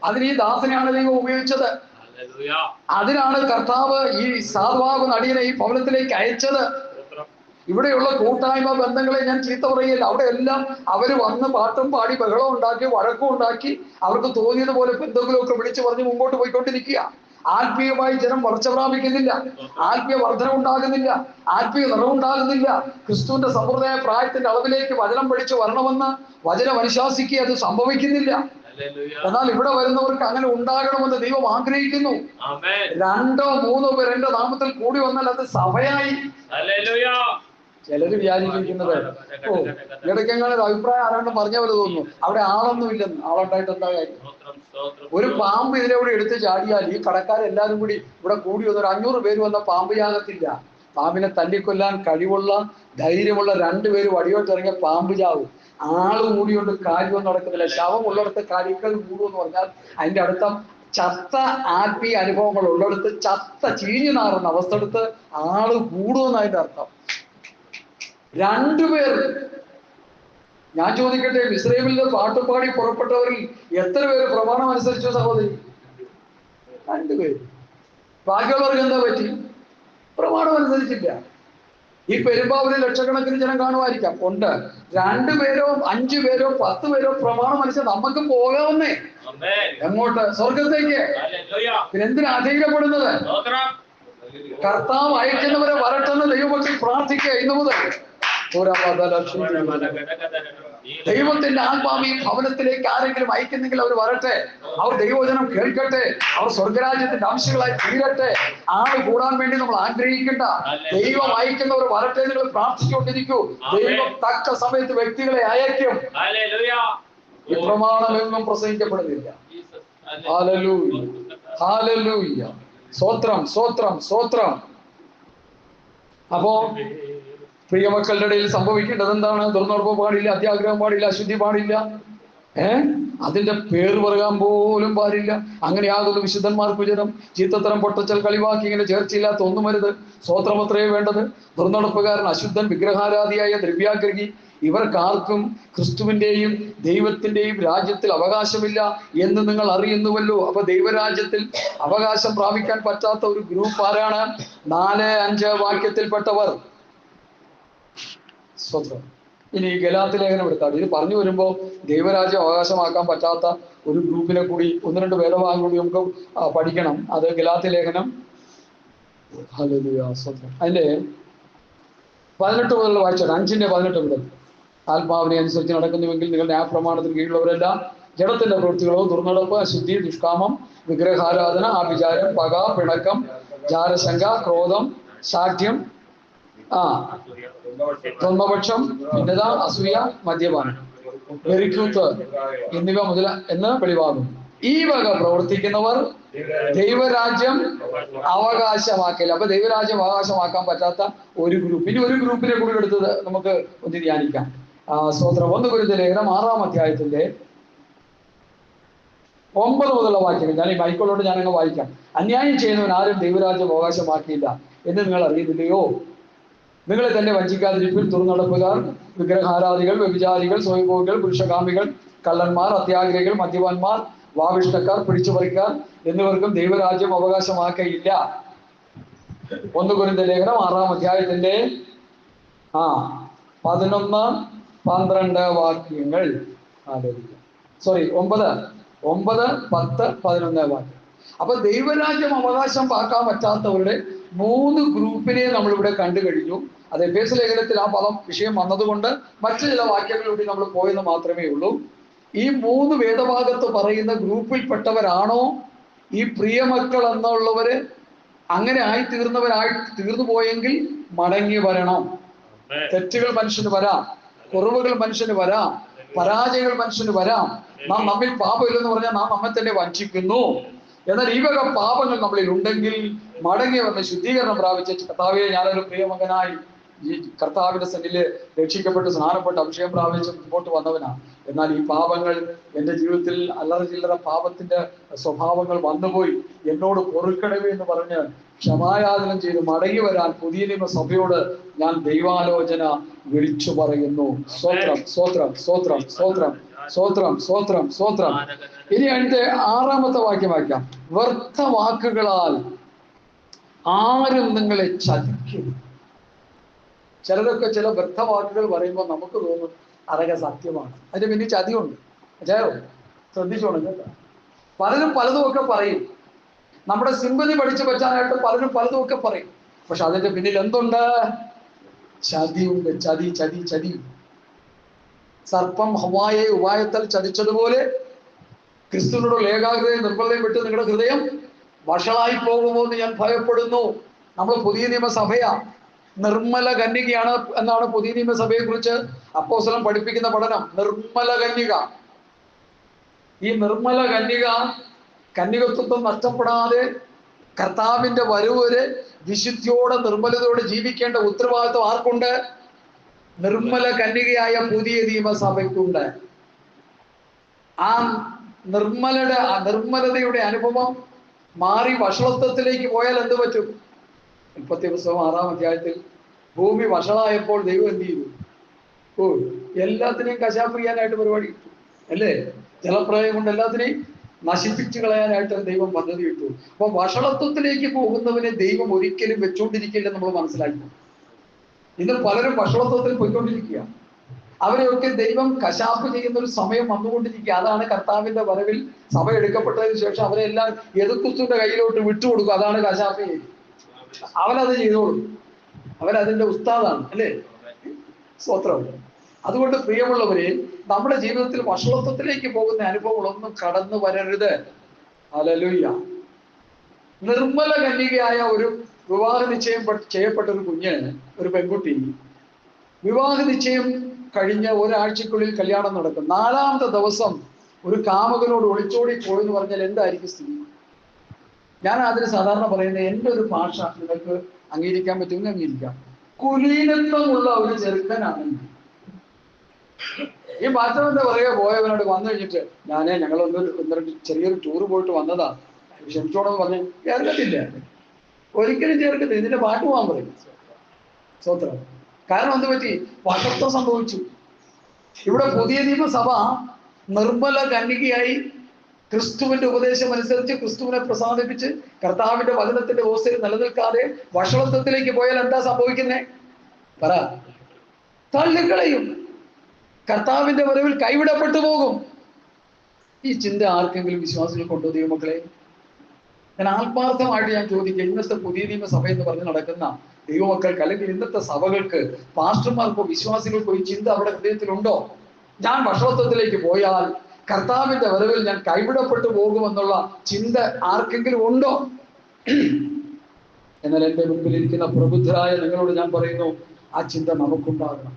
അതിന് ഈ ദാസനെയാണ് ദൈവം ഉപയോഗിച്ചത്. അതിനാണ് കർത്താവ് ഈ സാധുവാകുന്ന അടിയനെ ഈ ഭവനത്തിലേക്ക് അയച്ചത്. ഇവിടെയുള്ള കൂട്ടായ്മ ബന്ധങ്ങളെ ഞാൻ ചീത്ത പറയില്ല. അവിടെ എല്ലാം അവര് വന്ന് പാട്ടും പാടി ബഹളം ഉണ്ടാക്കി വഴക്കും ഉണ്ടാക്കി അവർക്ക് തോന്നിയതുപോലെ എന്തെങ്കിലുമൊക്കെ വിളിച്ചു പറഞ്ഞ് മുമ്പോട്ട് പോയിക്കൊണ്ടിരിക്കുക. ആത്മീയമായി ജനം വളർച്ച പ്രാപിക്കുന്നില്ല, ആത്മീയ വർധന ഉണ്ടാകുന്നില്ല, ആത്മീയ നിറവുണ്ടാകുന്നില്ല. ക്രിസ്തുവിന്റെ സമ്പ്രദായ പ്രായത്തിന്റെ അളവിലേക്ക് വചനം പഠിച്ചു വരണമെന്ന് വചനം അനുശാസിക്കുക, അത് സംഭവിക്കുന്നില്ല. എന്നാൽ ഇവിടെ വരുന്നവർക്ക് അങ്ങനെ ഉണ്ടാകണമെന്ന് ദൈവം ആഗ്രഹിക്കുന്നു. 2 or 3 പേർ എന്റെ നാമത്തിൽ കൂടി വന്നാൽ അത് സഭയായി. ചിലര് വ്യാജീകരിക്കുന്നത്, ഓ ഇടയ്ക്കെങ്ങനെ അഭിപ്രായം ആരാണ്ടും പറഞ്ഞ പോലെ തോന്നുന്നു, അവിടെ ആളൊന്നും ഇല്ലെന്ന്. ആളുണ്ടായിട്ട് എന്താ കാര്യം? ഒരു പാമ്പ് ഇതിലൂടെ എടുത്ത് ചാടിയാൽ ഈ കടക്കാരെല്ലാരും കൂടി ഇവിടെ കൂടി വന്ന 500 പേര് വന്ന പാമ്പ് യാഗത്തില്ല. പാമ്പിനെ തല്ലിക്കൊല്ലാൻ കഴിവുള്ള ധൈര്യമുള്ള 2 പേര് വടിയോട്ട് ഇറങ്ങിയ പാമ്പ് ചാവും. ആള് കൂടിയോണ്ട് കാര്യമൊന്നും നടക്കുന്നില്ല. ശവം ഉള്ളിടത്ത് കാര്യങ്ങൾ കൂടുമെന്ന് പറഞ്ഞാൽ അതിന്റെ അടുത്ത ചത്ത ആത്മീയ അനുഭവങ്ങൾ ഉള്ളിടത്ത് ചത്ത ചീഞ്ഞു നാറുന്ന അവസ്ഥ എടുത്ത് ആള് കൂടുമെന്നതിന്റെ അർത്ഥം. 2 പേർ. ഞാൻ ചോദിക്കട്ടെ, ഇസ്രായേലിൽ നിന്ന് പാട്ടുപാടി പുറപ്പെട്ടവരിൽ എത്ര പേര് പ്രമാണം അനുസരിച്ചു സഹോദരി? 2 പേര്. ബാക്കിയുള്ളവർക്ക് എന്താ പറ്റി? പ്രമാണം അനുസരിച്ചില്ല. ഈ പെരുമ്പാവൂരിൽ ലക്ഷക്കണക്കിന് ജനം കാണുമായിരിക്കാം, ഉണ്ട്. 2 പേരോ 5 പേരോ 10 പേരോ പ്രമാണം അനുസരിച്ച് നമുക്ക് പോകാവുന്നേ. എങ്ങോട്ട്? സ്വർഗത്തേക്ക്. പിന്നെ എന്തിനാ അധീനപ്പെടുന്നത്? കർത്താവ് അയക്കുന്നവരെ വരട്ടെന്ന് ദൈവമക്കൾ പ്രാർത്ഥിക്കുക ഇന്നു മുതൽ. ദൈവത്തിന്റെ ആത്മാവ് ഈ ഭവനത്തിലേക്ക് ആരെങ്കിലും അയക്കുന്നെങ്കിൽ അവർ വരട്ടെ, അവർ ദൈവവചനം കേൾക്കട്ടെ, അവർ സ്വർഗരാജ്യത്തിന്റെ അംശങ്ങളായി തീരട്ടെ. ആള് കൂടാൻ വേണ്ടി നമ്മൾ ആഗ്രഹിക്കണ്ട. ദൈവം അയക്കുന്നവർ വരട്ടെ, നിങ്ങൾ പ്രാർത്ഥിച്ചുകൊണ്ടിരിക്കൂ. ദൈവം തക്ക സമയത്ത് വ്യക്തികളെ അയക്കും. ഈ പ്രമാണം എന്നും പ്രസംഗിക്കപ്പെടുന്നില്ല. Hallelujah, hallelujah. സ്തോത്രം, സ്തോത്രം, സ്തോത്രം. അപ്പോ പ്രിയമക്കളുടെ ഇടയിൽ സംഭവിക്കേണ്ടത് എന്താണ്? ദുർനടപ്പ് പാടില്ല, അത്യാഗ്രഹം പാടില്ല, അശുദ്ധി പാടില്ല, അതിന്റെ പേര് പറയാൻ പോലും പാടില്ല. അങ്ങനെയാകുന്നു വിശുദ്ധന്മാർക്ക് ഉചിതം. ചീത്തത്തരം, പൊട്ടച്ചൽ, കളിവാക്കി ഇങ്ങനെ ചേർച്ചയില്ലാത്ത ഒന്നും വരുത്. സ്വോത്രമത്രേ വേണ്ടത്. ദുർനടപ്പുകാരൻ, അശുദ്ധൻ, വിഗ്രഹാരാധിയായ ദ്രവ്യാഗ്രഹി, ഇവർക്കാർക്കും ക്രിസ്തുവിന്റെയും ദൈവത്തിന്റെയും രാജ്യത്തിൽ അവകാശമില്ല എന്ന് നിങ്ങൾ അറിയുന്നുവല്ലോ. അപ്പൊ ദൈവരാജ്യത്തിൽ അവകാശം പ്രാപിക്കാൻ പറ്റാത്ത ഒരു ഗ്രൂപ്പ് ആരാണ്? 4-5 വാക്യത്തിൽപ്പെട്ടവർ. സ്വത്രം. ഇനി ഗലാത്യ ലേഖനം എടുത്താൽ ഇത് പറഞ്ഞു വരുമ്പോൾ ദൈവരാജ്യം അവകാശമാക്കാൻ പറ്റാത്ത ഒരു ഗ്രൂപ്പിനെ കൂടി 1-2 വേദഭാഗം കൂടി നമുക്ക് പഠിക്കണം. അത് ഗലാത്യ ലേഖനം അതിന്റെ 18 മുതലുള്ള വായിച്ചാൽ 5:18 മുതൽ. ആത്മാവിനെ അനുസരിച്ച് നടക്കുന്നുവെങ്കിൽ നിങ്ങൾ ന്യായപ്രമാണത്തിന് കീഴിലുള്ളവരെല്ലാം ജഡത്തിന്റെ പ്രവൃത്തികളോ, ദുർനടപ്പ്, അശുദ്ധി, ദുഷ്കാമം, വിഗ്രഹാരാധന, ആഭിചാരം, പക, പിണക്കം, ജാരശങ്ക, ക്രോധം, ശാഠ്യം, ദ്വന്ദ്വപക്ഷം, ഭിന്നത, അസൂയ, മദ്യപാനം, വെറിക്കൂത്ത് എന്നിവ എന്ന് വെളിവാകും. ഈ വക പ്രവർത്തിക്കുന്നവർ ദൈവരാജ്യം അവകാശമാക്കില്ല. അപ്പൊ ദൈവരാജ്യം അവകാശമാക്കാൻ പറ്റാത്ത ഒരു ഗ്രൂപ്പ്. ഇനി ഒരു ഗ്രൂപ്പിനെ കൂടി എടുത്തത് നമുക്ക് ഒന്ന് ധ്യാനിക്കാം. സ്തോത്രം. 1 കൊരിന്ത്യർ ലേഖനം 6-ാം അധ്യായത്തിന്റെ 9 മുതലുള്ള വാക്യങ്ങൾ ഞാൻ ഈ മൈക്കോളോട് ഞാനങ്ങ് വായിക്കാം. അന്യായം ചെയ്യുന്നവൻ ആരും ദൈവരാജ്യം അവകാശമാക്കിയില്ല എന്ന് നിങ്ങൾ അറിയുന്നില്ലയോ? നിങ്ങളെ തന്നെ വഞ്ചിക്കാതിരിപ്പിൽ ദുർനടപ്പുകാർ, വിഗ്രഹാരാധികൾ, വ്യഭിചാരികൾ, സ്വയംഭോഗികൾ, പുരുഷകാമികൾ, കള്ളന്മാർ, അത്യാഗ്രഹികൾ, മദ്യപാന്മാർ, വാവിഷ്ടക്കാർ, പിടിച്ചുപറിക്കാർ എന്നിവർക്കും ദൈവരാജ്യം അവകാശമാക്കയില്ല. 1 കൊരിന്ത്യർ ലേഖനം 6-ാം അധ്യായത്തിന്റെ 11-12 വാക്യങ്ങൾ. 9, 10, 11 വാക്യം. അപ്പൊ ദൈവരാജ്യം അവകാശം പാക്കാൻ പറ്റാത്തവരുടെ 3 ഗ്രൂപ്പിനെ നമ്മളിവിടെ കണ്ടു കഴിഞ്ഞു. അത് എഫേസ്യ ലേഖനത്തിൽ ആ വിഷയം വന്നതുകൊണ്ട് മറ്റു ചില വാക്യങ്ങളിലൂടെ നമ്മൾ പോയെന്ന് മാത്രമേ ഉള്ളൂ. ഈ 3 വേദഭാഗത്ത് പറയുന്ന ഗ്രൂപ്പിൽപ്പെട്ടവരാണോ ഈ പ്രിയമക്കൾ എന്നുള്ളവര്? അങ്ങനെ തീർന്നു പോയെങ്കിൽ മടങ്ങി വരണം. തെറ്റുകൾ മനുഷ്യന് വരാം, കുറവുകൾ മനുഷ്യന് വരാം, പരാജയങ്ങൾ മനുഷ്യന് വരാം. നാം നമ്മിൽ പാപമില്ലെന്ന് പറഞ്ഞാൽ നാം നമ്മെ തന്നെ വഞ്ചിക്കുന്നു. എന്നാൽ ഈ വക പാപങ്ങൾ നമ്മളിൽ ഉണ്ടെങ്കിൽ മടങ്ങി വന്ന് ശുദ്ധീകരണം പ്രാപിച്ച കർത്താവെ, ഞാനൊരു പ്രിയമകനായി ഈ കർത്താവിന്റെ സന്നിധിയിൽ രക്ഷിക്കപ്പെട്ട് സ്നാനപ്പെട്ട് അഭിഷേകം പ്രാപിച്ച് മുമ്പോട്ട് വന്നവനാ. എന്നാൽ ഈ പാപങ്ങൾ എൻ്റെ ജീവിതത്തിൽ അല്ലറ ചില്ലറ പാപത്തിന്റെ സ്വഭാവങ്ങൾ വന്നുപോയി, എന്നോട് പൊറുക്കണമേ എന്ന് പറഞ്ഞ് ക്ഷമായാചനം ചെയ്ത് മടങ്ങി വരാൻ പുതിയ നിയമസഭയോട് ഞാൻ ദൈവാലോചന വിളിച്ചു പറയുന്നു. സ്തോത്രം, സ്തോത്രം, സ്തോത്രം, സ്തോത്രം, സ്തോത്രം, സ്തോത്രം, സ്തോത്രം. ഇനി അതിന്റെ 6-ാമത്തെ വാക്യം വായിക്കാം. വ്യർത്ഥ വാക്കുകളാൽ ആരും നിങ്ങളെ ചതിക്കും. ചിലരൊക്കെ ചില വ്യർത്ഥ വാക്കുകൾ പറയുമ്പോൾ നമുക്ക് തോന്നും അതൊക്കെ സത്യമാണ്. അതിന്റെ പിന്നെ ചതിയുണ്ട്. അജയോ ശ്രദ്ധിച്ചോണം കേട്ടോ. പലരും പലതുമൊക്കെ പറയും. നമ്മുടെ സിമ്പതി പഠിച്ചു പറ്റാനായിട്ട് പലരും പലതുമൊക്കെ പറയും. പക്ഷെ അതിന്റെ പിന്നിൽ എന്തുണ്ട്? ചതിയുണ്ട്. ചതി, ചതി, ചതി. സർപ്പം ഹവ്വായെ ഉപായത്താൽ ചതിച്ചതുപോലെ ക്രിസ്തുവിനോടുള്ള ഏകാഗ്രതയും നിർമ്മലതയും വിട്ട് നിങ്ങളുടെ ഹൃദയം വഷളായി പോകുമോ എന്ന് ഞാൻ ഭയപ്പെടുന്നു. നമ്മൾ പുതിയ നിയമസഭയാ, നിർമ്മല കന്യകയാണ് എന്നാണ് പുതിയ നിയമസഭയെ കുറിച്ച് അപ്പോസ്തലൻ പഠിപ്പിക്കുന്ന പഠനം. നിർമ്മല കന്യക. ഈ നിർമ്മല കന്യകത്വം നഷ്ടപ്പെടാതെ കർത്താവിന്റെ വരവ് വരെ വിശുദ്ധിയോടെ നിർമ്മലതയോടെ ജീവിക്കേണ്ട ഉത്തരവാദിത്വം ആർക്കുണ്ട്? നിർമ്മല കന്യകയായ പുതിയ നിയമസഭയ്ക്കുണ്ട്. ആ നിർമ്മലതയുടെ അനുഭവം മാറി വഷളത്വത്തിലേക്ക് പോയാൽ എന്ത് പറ്റും? 6-ാം അധ്യായത്തിൽ ഭൂമി വഷളായപ്പോൾ ദൈവം എന്ത് ചെയ്തു? എല്ലാത്തിനെയും കശാപ്പ് ചെയ്യാനായിട്ട് പരിപാടി ഇട്ടു അല്ലേ? ജലപ്രളയം കൊണ്ട് എല്ലാത്തിനെയും നശിപ്പിച്ചു കളയാനായിട്ട് ദൈവം പദ്ധതി ഇട്ടു. അപ്പൊ വഷളത്വത്തിലേക്ക് പോകുന്നവനെ ദൈവം ഒരിക്കലും വെച്ചുകൊണ്ടിരിക്കില്ലെന്ന് നമ്മൾ മനസ്സിലാക്കി. ഇന്ന് പലരും വഷളത്വത്തിൽ പോയിക്കൊണ്ടിരിക്കുക. അവരെയൊക്കെ ദൈവം കശാപ്പ് ചെയ്യുന്ന ഒരു സമയം വന്നുകൊണ്ടിരിക്കുക. അതാണ് കർത്താവിന്റെ വരവിൽ സഭ എടുക്കപ്പെട്ടതിന് ശേഷം അവരെല്ലാം യെഹൂദന്റെ കയ്യിലോട്ട് വിട്ടുകൊടുക്കും. അതാണ് കശാപ്പ് ചെയ്യുന്നത്. അവനത് ചെയ്തോളും. അവനതിന്റെ ഉസ്താദാണ് അല്ലേ? സ്തോത്രം. അതുകൊണ്ട് പ്രിയമുള്ളവരെ, നമ്മുടെ ജീവിതത്തിൽ വഷളത്വത്തിലേക്ക് പോകുന്ന അനുഭവങ്ങളൊന്നും കടന്നു വരരുത്. ഹല്ലേലൂയ. നിർമ്മല കന്യകയായ ഒരു വിവാഹ നിശ്ചയം ചെയ്യപ്പെട്ട ഒരു കുഞ്ഞിന്, ഒരു പെൺകുട്ടി, വിവാഹ നിശ്ചയം കഴിഞ്ഞ ഒരാഴ്ചക്കുള്ളിൽ കല്യാണം നടക്കും. 4-ാമത്തെ ദിവസം ഒരു കാമുകനോട് ഒളിച്ചോടി പോയെന്ന് പറഞ്ഞാൽ എന്തായിരിക്കും സ്ഥിതി? ഞാൻ അതിന് സാധാരണ പറയുന്നത്, എൻ്റെ ഒരു ഭാഷ നിങ്ങൾക്ക് അംഗീകരിക്കാൻ പറ്റുമെങ്കിൽ അംഗീകരിക്കാം. കുലീനത്വമുള്ള ഒരു ചെറുക്കനാണെങ്കിൽ ഈ പാസ്റ്ററിന്റെ പുറകെ പോയവനോട് വന്നു കഴിഞ്ഞിട്ട് ഞങ്ങളൊന്ന് രണ്ട് ചെറിയൊരു ടൂർ പോയിട്ട് വന്നതാ, ക്ഷമിച്ചോടെന്ന് പറഞ്ഞ് ചേർക്കത്തില്ല, ഒരിക്കലും ചേർക്കത്തില്ല. ഇതിന്റെ പാട്ട് പോകാൻ പറയും. സ്വത്രം. കാരണം എന്ത് പറ്റി? വഷത്വം സംഭവിച്ചു. ഇവിടെ പുതിയ നിയമസഭ നിർമ്മല കന്യകയായി ക്രിസ്തുവിന്റെ ഉപദേശം അനുസരിച്ച് ക്രിസ്തുവിനെ പ്രസാദിപ്പിച്ച് കർത്താവിന്റെ വചനത്തിന്റെ വ്യവസ്ഥയിൽ നിലനിൽക്കാതെ വഷളത്വത്തിലേക്ക് പോയാൽ എന്താ സംഭവിക്കുന്നേ? പറ. തള്ളിക്കളയും. കർത്താവിന്റെ വരവിൽ കൈവിടപ്പെട്ടു പോകും. ഈ ചിന്ത ആർക്കെങ്കിലും വിശ്വാസികൾക്കുണ്ടോ ദൈവമക്കളെ? ഞാൻ ആത്മാർത്ഥമായിട്ട് ഞാൻ ചോദിക്കുക, ഇന്നത്തെ പുതിയ നിയമസഭ എന്ന് പറഞ്ഞ് നടക്കുന്ന ദൈവമക്കൾക്ക് അല്ലെങ്കിൽ ഇന്നത്തെ സഭകൾക്ക്, പാസ്റ്റർമാർക്കോ വിശ്വാസികൾക്കോ ഈ ചിന്ത അവിടെ ഹൃദയത്തിലുണ്ടോ? ഞാൻ വഷളത്വത്തിലേക്ക് പോയാൽ കർത്താവിന്റെ വരവിൽ ഞാൻ കൈവിടപ്പെട്ടു പോകുമെന്നുള്ള ചിന്ത ആർക്കെങ്കിലും ഉണ്ടോ? എന്നാൽ എന്റെ മുമ്പിൽ ഇരിക്കുന്ന പ്രബുദ്ധരായ നിങ്ങളോട് ഞാൻ പറയുന്നു, ആ ചിന്ത നമുക്കുണ്ടാകണം.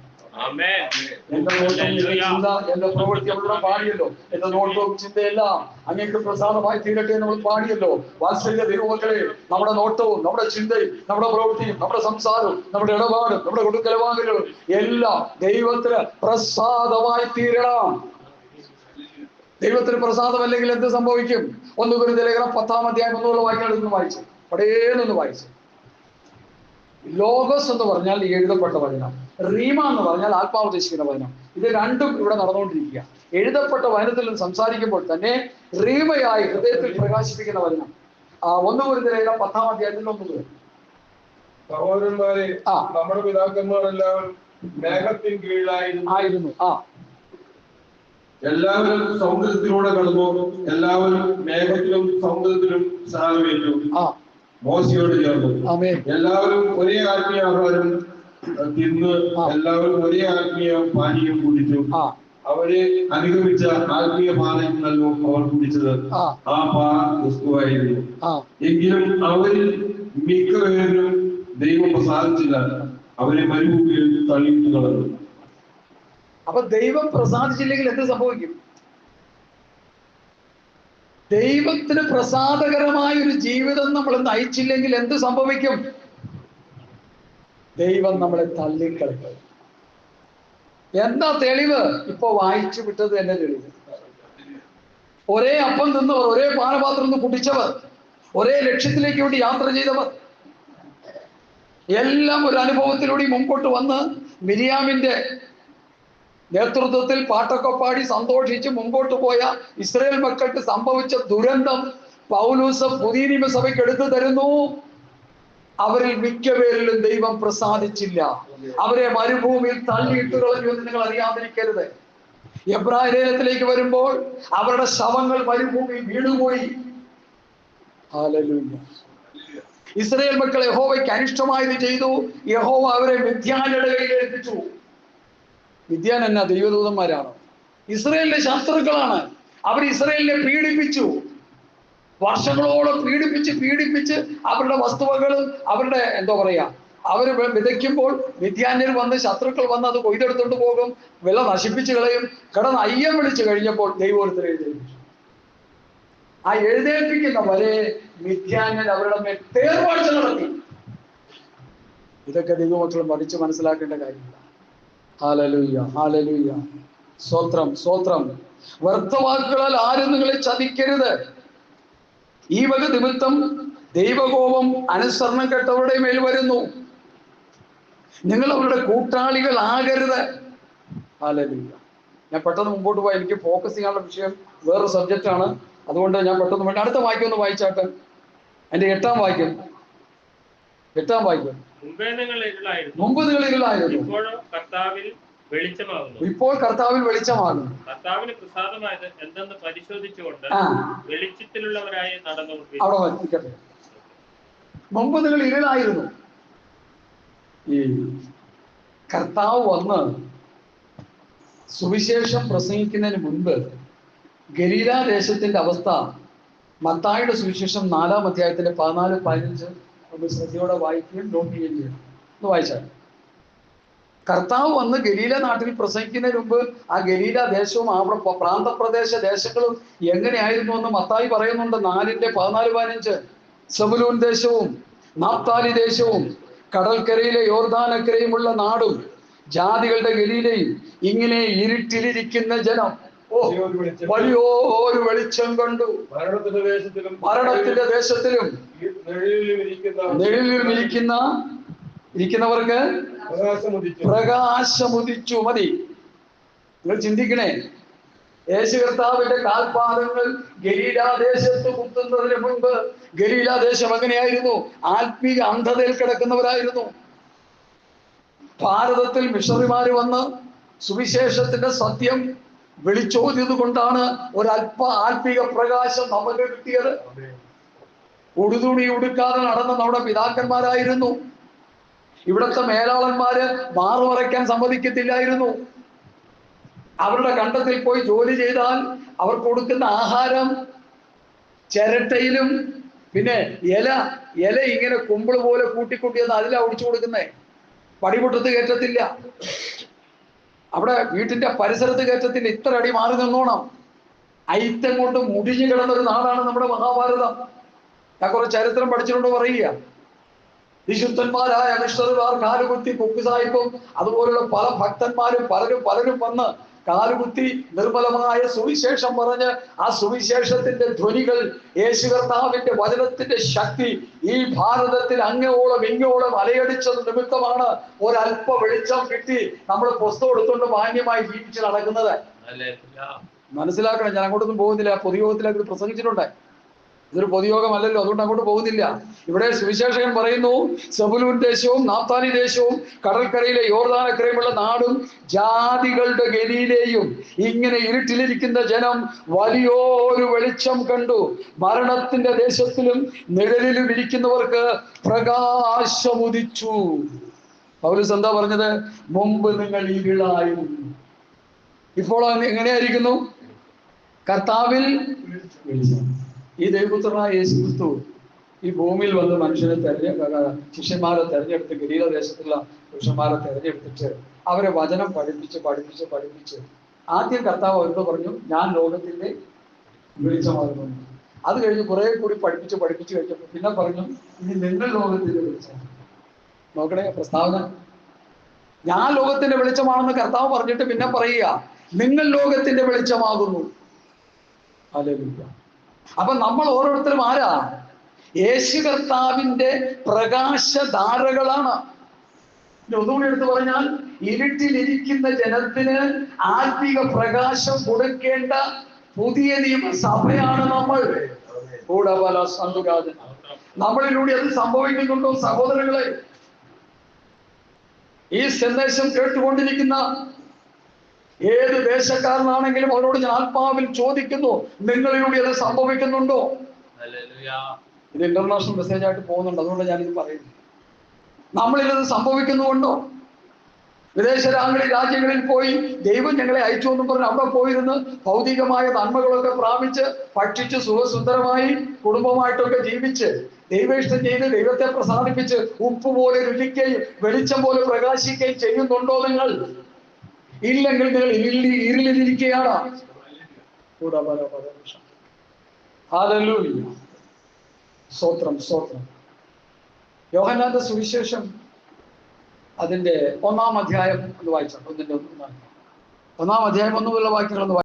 എന്റെ നോട്ടം, എന്റെ ചിന്ത, എന്റെ പ്രവൃത്തി നമ്മളുടെ പാടിയല്ലോ. എന്റെ നോട്ടവും ചിന്തയെല്ലാം അങ്ങേക്ക് പ്രസാദമായി തീരട്ടെ നമ്മൾ പാടിയല്ലോ. വാത്സല്യ ദൈവമക്കളെ, നമ്മുടെ നോട്ടവും നമ്മുടെ ചിന്തയും നമ്മുടെ പ്രവൃത്തിയും നമ്മുടെ സംസാരവും നമ്മുടെ ഇടപാടും നമ്മുടെ കൊടുക്കലവാങ്ങലും എല്ലാം ദൈവത്തിന് പ്രസാദമായി തീരണം. ദൈവത്തിന് പ്രസാദമല്ലെങ്കിൽ എന്ത് സംഭവിക്കും? 1 കൊരിന്ത്യർ 10-ാം അധ്യായം 1 വാക്യങ്ങൾ വായിച്ചു, പടേന്നൊന്ന് വായിച്ചു. ലോഗോസ് എന്ന് പറഞ്ഞാൽ എഴുതപ്പെട്ട വചനം, റീമ എന്ന് പറഞ്ഞാൽ ആത്മാവദേശിക്കുന്ന വചനം. ഇത് രണ്ടും ഇവിടെ നടന്നുകൊണ്ടിരിക്കുക. എഴുതപ്പെട്ട വചനത്തിൽ നിന്ന് സംസാരിക്കുമ്പോൾ തന്നെ റീമയായി ഹൃദയത്തിൽ പ്രകാശിപ്പിക്കുന്ന വചനം. 1 കൊരിന്ത്യർ 10-ാം അധ്യായത്തിൽ 1 മുതൽ. സഹോദരന്മാരെ, നമ്മുടെ പിതാക്കന്മാരെല്ലാം മേഘത്തിൻ കീഴിലായിരുന്നു. എല്ലാവരും സമുദ്രത്തിലൂടെ കടന്നു, എല്ലാവരും മേഘത്തിലും സമുദ്രത്തിലും സ്നാനമേറ്റു, മോശയോട് ചേർന്നു. എല്ലാവരും ഒരേ ആത്മീയ ആഹാരം തിന്ന് എല്ലാവരും ഒരേ ആത്മീയ പാനീയം കുടിച്ചു. അവരെ അനുഗമിച്ച ആത്മീയ പാനീയമല്ലോ അവർ കുടിച്ചത്. ആ പാന ക്രിസ്തുവായിരുന്നു. എങ്കിലും അവരിൽ മിക്കവരും ദൈവം പ്രസാദിച്ചില്ല, അവരെ മരുഭൂമിയിൽ തള്ളിയിട്ട് കളഞ്ഞു. അപ്പൊ ദൈവം പ്രസാദിച്ചില്ലെങ്കിൽ എന്ത് സംഭവിക്കും? ദൈവത്തിന് പ്രസാദകരമായ ഒരു ജീവിതം നമ്മൾ നയിച്ചില്ലെങ്കിൽ എന്ത് സംഭവിക്കും? ദൈവം നമ്മളെ തള്ളിക്കളയും. എന്താ തെളിവ്? ഇപ്പൊ വായിച്ചു വിട്ടത് എന്നെ തെളിവ്. ഒരേ അപ്പം തിന്നവർ, ഒരേ പാനപാത്രം നിന്ന് കുടിച്ചവർ, ഒരേ ലക്ഷ്യത്തിലേക്ക് വേണ്ടി യാത്ര ചെയ്തവർ എല്ലാം ഒരു അനുഭവത്തിലൂടെ മുമ്പോട്ട് വന്ന് മിരിയാമിന്റെ നേതൃത്വത്തിൽ പാട്ടൊക്കെ പാടി സന്തോഷിച്ച് മുമ്പോട്ട് പോയ ഇസ്രായേൽ മക്കൾക്ക് സംഭവിച്ച ദുരന്തം പൗലോസ് പുതിയ നിയമസഭയ്ക്ക് എടുത്തു തരുന്നു. അവരിൽ മിക്കപേരിലും ദൈവം പ്രസാദിച്ചില്ല, അവരെ മരുഭൂമിയിൽ തള്ളിയിട്ട് കളഞ്ഞു എന്ന് നിങ്ങൾ അറിയാതിരിക്കരുത്. എബ്രായ ലേഖനത്തിലേക്ക് വരുമ്പോൾ അവരുടെ ശവങ്ങൾ മരുഭൂമിയിൽ വീണുപോയി. ഹല്ലേലൂയ. ഇസ്രായേൽ മക്കൾ യഹോവയ്ക്ക് അനിഷ്ടമായത് ചെയ്തു. യഹോവ അവരെ മിദ്യാന്റെ കയ്യിൽ ഏൽപ്പിച്ചു. മിദ്യാൻ എന്നാ? ദൈവദൂതന്മാരാണ്, ഇസ്രായേലിന്റെ ശത്രുക്കളാണ്. അവർ ഇസ്രായേലിനെ പീഡിപ്പിച്ചു, വർഷങ്ങളോളം പീഡിപ്പിച്ച് അവരുടെ വസ്തുവകളും അവരുടെ എന്താ പറയാ അവർ വിതയ്ക്കുമ്പോൾ മിദ്യാന്യർ വന്ന്, ശത്രുക്കൾ വന്ന് അത് കൊയ്തെടുത്തോണ്ട് പോകും, വില നശിപ്പിച്ചു കളയും. കിടന്ന് അയ്യം വിളിച്ചു കഴിഞ്ഞപ്പോൾ ദൈവം ഒരുത്തരെ എഴുന്നേൽപ്പിച്ചു. ആ എഴുന്നേൽപ്പിക്കുന്ന വരെ മിദ്യാന്യർ അവരുടെ മേൽ തേർവാഴ്ച നടത്തി. ഇതൊക്കെ ദൈവമക്കളും പഠിച്ച് മനസ്സിലാക്കേണ്ട കാര്യമില്ല. ഹല്ലേലൂയ, ഹല്ലേലൂയ, സ്തോത്രം, സ്തോത്രം. വ്യർത്ഥവാക്കുകളാൽ ആരും നിങ്ങളെ ചതിക്കരുത്. ഈ വക നിമിത്തം ദൈവകോപം അനുസരണം കെട്ടവരുടെ മേൽ വരുന്നു. നിങ്ങൾ അവരുടെ കൂട്ടാളികൾ ആകരുത്. ഹല്ലേലൂയ. ഞാൻ പെട്ടെന്ന് മുമ്പോട്ട് പോയി, എനിക്ക് ഫോക്കസ് ചെയ്യാനുള്ള വിഷയം വേറൊരു സബ്ജക്റ്റാണ്. അതുകൊണ്ട് ഞാൻ പെട്ടെന്ന് വേണ്ടി അടുത്ത വാക്യം ഒന്ന് വായിച്ചാട്ടെ. എൻ്റെ 8-ാം വാക്യം. മുമ്പ് നിങ്ങൾ ഇരുളായിരുന്നു, ഇപ്പോൾ കർത്താവിൽ വെളിച്ചമാകുന്നു. കർത്താവിന് പ്രസാദമായത് എന്തെന്ന് പരിശോധിച്ചുകൊണ്ട് വെളിച്ചത്തിലുള്ളവരായി നടന്നു. അവിടെ നിൽക്കട്ടെ. മുമ്പ് നിങ്ങൾ ഇരുളായിരുന്നു. ഈ കർത്താവ് വന്ന് സുവിശേഷം പ്രസംഗിക്കുന്നതിന് മുൻപ് ഗലീല ദേശത്തിന്റെ അവസ്ഥ മത്തായിയുടെ സുവിശേഷം 4-ാം അധ്യായത്തിന്റെ 14-15 ഒന്ന് ശ്രദ്ധയോടെ വായിക്കുകയും നോട്ട് ചെയ്യുകയും ചെയ്യണം. ഒന്ന് വായിച്ചാൽ, കർത്താവ് വന്ന് ഗലീല നാട്ടിൽ പ്രസംഗിക്കുന്നതിന് മുമ്പ് ആ ഗലീല ദേശവും ആ പ്രാന്തപ്രദേശ ദേശങ്ങളും എങ്ങനെയായിരുന്നു എന്ന് മത്തായി പറയുന്നുണ്ട്. 4-14-15 സെബൂലൂൻ ദേശവും നാഫ്താലി ദേശവും കടൽക്കരയിലെ യോർദാനക്കരയുമുള്ള നാടും ജാതികളുടെ ഗലീലയിൽ ഇങ്ങനെ ഇരുട്ടിലിരിക്കുന്ന ജനം വലിയൊരു വെളിച്ചം കണ്ടു. മരണത്തിന്റെ ദേശത്തിലും നിഴലിലും ഇരിക്കുന്നവർക്ക് പ്രകാശമുദിച്ചു. മതി, നിങ്ങൾ ചിന്തിക്കണേ. യേശു കർത്താവിന്റെ കാൽപാദങ്ങൾ ഗലീലാദേശത്ത് കുത്തുന്നതിന് മുൻപ് ഗലീലാദേശം എങ്ങനെയായിരുന്നു? ആത്മീയ അന്ധതയിൽ കിടക്കുന്നവരായിരുന്നു. ഭാരതത്തിൽ മിഷണറിമാര് വന്ന് സുവിശേഷത്തിന്റെ സത്യം വിളിച്ചോതിയത് കൊണ്ടാണ് ഒരല്പ ആത്മീക പ്രകാശം നമുക്ക് കിട്ടിയത്. ഉടുതുണി ഉടുക്കാതെ നടന്ന നമ്മുടെ പിതാക്കന്മാരായിരുന്നു. ഇവിടുത്തെ മേലാളന്മാര് മാറുമറയ്ക്കാൻ സമ്മതിക്കത്തില്ലായിരുന്നു. അവരുടെ കണ്ടത്തിൽ പോയി ജോലി ചെയ്താൽ അവർക്ക് കൊടുക്കുന്ന ആഹാരം ചിരട്ടയിലും പിന്നെ ഇല ഇങ്ങനെ കുമ്പിള് പോലെ കൂട്ടിക്കൂട്ടിയെന്ന് അതിലാ ഒടിച്ചു കൊടുക്കുന്നേ. പടിമുട്ടത്ത് കയറ്റത്തില്ല, അവിടെ വീട്ടിന്റെ പരിസരത്ത് കയറ്റത്തില്ല. ഇത്ര അടി മാറി നിന്നോണം. ഐത്തം കൊണ്ട് മുടിഞ്ഞു കിടന്നൊരു നാടാണ് നമ്മുടെ മഹാഭാരതം. ഞാൻ കുറച്ച് ചരിത്രം പഠിച്ചിട്ടുണ്ട് പറയുക. വിശുദ്ധന്മാരായ മിഷണറിമാർ കാലുകുത്തി കുക്ക് സാഹിബും അതുപോലുള്ള പല ഭക്തന്മാരും പലരും വന്ന് കാലുകുത്തി നിർമ്മലമായ സുവിശേഷം പറഞ്ഞ് ആ സുവിശേഷത്തിന്റെ ധ്വനികൾ, യേശു കർത്താവിന്റെ വചനത്തിന്റെ ശക്തി ഈ ഭാരതത്തിൽ അങ്ങോളം ഇങ്ങോളം അലയടിച്ചത് നിമിത്തമാണ് ഒരല്പ വെളിച്ചം കിട്ടി നമ്മൾ പുസ്തകം എടുത്തുകൊണ്ട് മാന്യമായി ജീവിച്ച് നടക്കുന്നത്. മനസ്സിലാക്കണം. ഞാൻ അങ്ങോട്ടൊന്നും പോകുന്നില്ല. പൊതുയോഗത്തിലേക്ക് പ്രസംഗിച്ചിട്ടുണ്ട്. ഇതൊരു പൊതുയോഗമല്ലല്ലോ, അതുകൊണ്ട് അങ്ങോട്ട് പോകുന്നില്ല. ഇവിടെ സുവിശേഷകൻ പറയുന്നു, സെബുലൂൻ ദേശവും നാഫ്താലി ദേശവും കടൽക്കരയിലെ യോർദാനക്കരയുമുള്ള നാടും ജാതികളുടെ ഗലീലയും ഇങ്ങനെ ഇരുട്ടിലിരിക്കുന്ന ജനം വലിയൊരു വെളിച്ചം കണ്ടു. മരണത്തിന്റെ ദേശത്തിലും നിഴലിലും ഇരിക്കുന്നവർക്ക് പ്രകാശമുദിച്ചു. പൗലോസ് എന്താ പറഞ്ഞത്? മുമ്പ് നിങ്ങൾ ഇരുളായിരുന്നു, ഇപ്പോൾ എങ്ങനെയായിരിക്കുന്നു? കർത്താവിൽ വെളിച്ചം. ഈ ദൈവപുത്രനായ യേശു ക്രിസ്തു ഈ ഭൂമിയിൽ വന്ന് മനുഷ്യനെ ശിഷ്യന്മാരെ തെരഞ്ഞെടുത്ത് ഗലീല ദേശത്തുള്ള പുരുഷന്മാരെ തെരഞ്ഞെടുത്തിട്ട് അവരെ വചനം പഠിപ്പിച്ച് ആദ്യം കർത്താവ് അവരോട് പറഞ്ഞു, ഞാൻ ലോകത്തിന്റെ വെളിച്ചമാകുന്നു. അത് കഴിഞ്ഞ് കുറെ കൂടി പഠിപ്പിച്ച് കഴിഞ്ഞപ്പോൾ പിന്നെ പറഞ്ഞു, ഇനി നിങ്ങൾ ലോകത്തിന്റെ വെളിച്ചമാണ്. നോക്കണേ പ്രസ്താവന. ഞാൻ ലോകത്തിന്റെ വെളിച്ചമാണെന്ന് കർത്താവ് പറഞ്ഞിട്ട് പിന്നെ പറയുക, നിങ്ങൾ ലോകത്തിന്റെ വെളിച്ചമാകുന്നു. ഹല്ലേലൂയ. അപ്പൊ നമ്മൾ ഓരോരുത്തരും ആരാ? യേശു കർത്താവിന്റെ പ്രകാശധാരകളാണ്. ഒന്നുകൂടി എടുത്തു പറഞ്ഞാൽ, ഇരുട്ടിലിരിക്കുന്ന ജനത്തിന് ആത്മീക പ്രകാശം കൊടുക്കേണ്ട പുതിയ നിയമസഭയാണ് നമ്മൾ. കൂടെ പല സന്തുരാജൻ നമ്മളിലൂടെ അത് സംഭവിക്കുന്നുണ്ടോ സഹോദരങ്ങളെ? ഈ സന്ദേശം കേട്ടുകൊണ്ടിരിക്കുന്ന ഏത് ദേശക്കാരനാണെങ്കിലും അവരോട് ഞാൻ ആത്മാവിൽ ചോദിക്കുന്നു, നിങ്ങളിലൂടെ അത് സംഭവിക്കുന്നുണ്ടോ? ഇത് ഇന്റർനാഷണൽ മെസ്സേജ് ആയിട്ട് പോകുന്നുണ്ട്, അതുകൊണ്ട് ഞാനിത് പറയുന്നു. നമ്മളിത് സംഭവിക്കുന്നുണ്ടോ? വിദേശ രാജ്യങ്ങളിൽ പോയി ദൈവം ഞങ്ങളെ അയച്ചു എന്നും പറഞ്ഞ് അവിടെ പോയിരുന്ന് ഭൗതികമായ നന്മകളൊക്കെ പ്രാപിച്ച് ഭക്ഷിച്ച് സുഖസുന്ദരമായി കുടുംബമായിട്ടൊക്കെ ജീവിച്ച് ദൈവേഷ്ടം ചെയ്ത് ദൈവത്തെ പ്രസാദിപ്പിച്ച് ഉപ്പ് പോലെ രുചിക്കുകയും വെളിച്ചം പോലെ പ്രകാശിക്കുകയും ചെയ്യുന്നുണ്ടോ നിങ്ങൾ? ഇല്ലെങ്കിൽ നിങ്ങൾ ഇരുളിലിരിക്കുകയാണ്. ഹല്ലേലൂയ. സ്തോത്രം. യോഹന്നാന്റെ സുവിശേഷം അതിന്റെ 1-ാം അധ്യായം ഒന്ന് വായിച്ചാൽ, 1-ന്റെ 1 1-ാം അധ്യായം 1 മുതലുള്ള വാക്യങ്ങൾ ഒന്ന്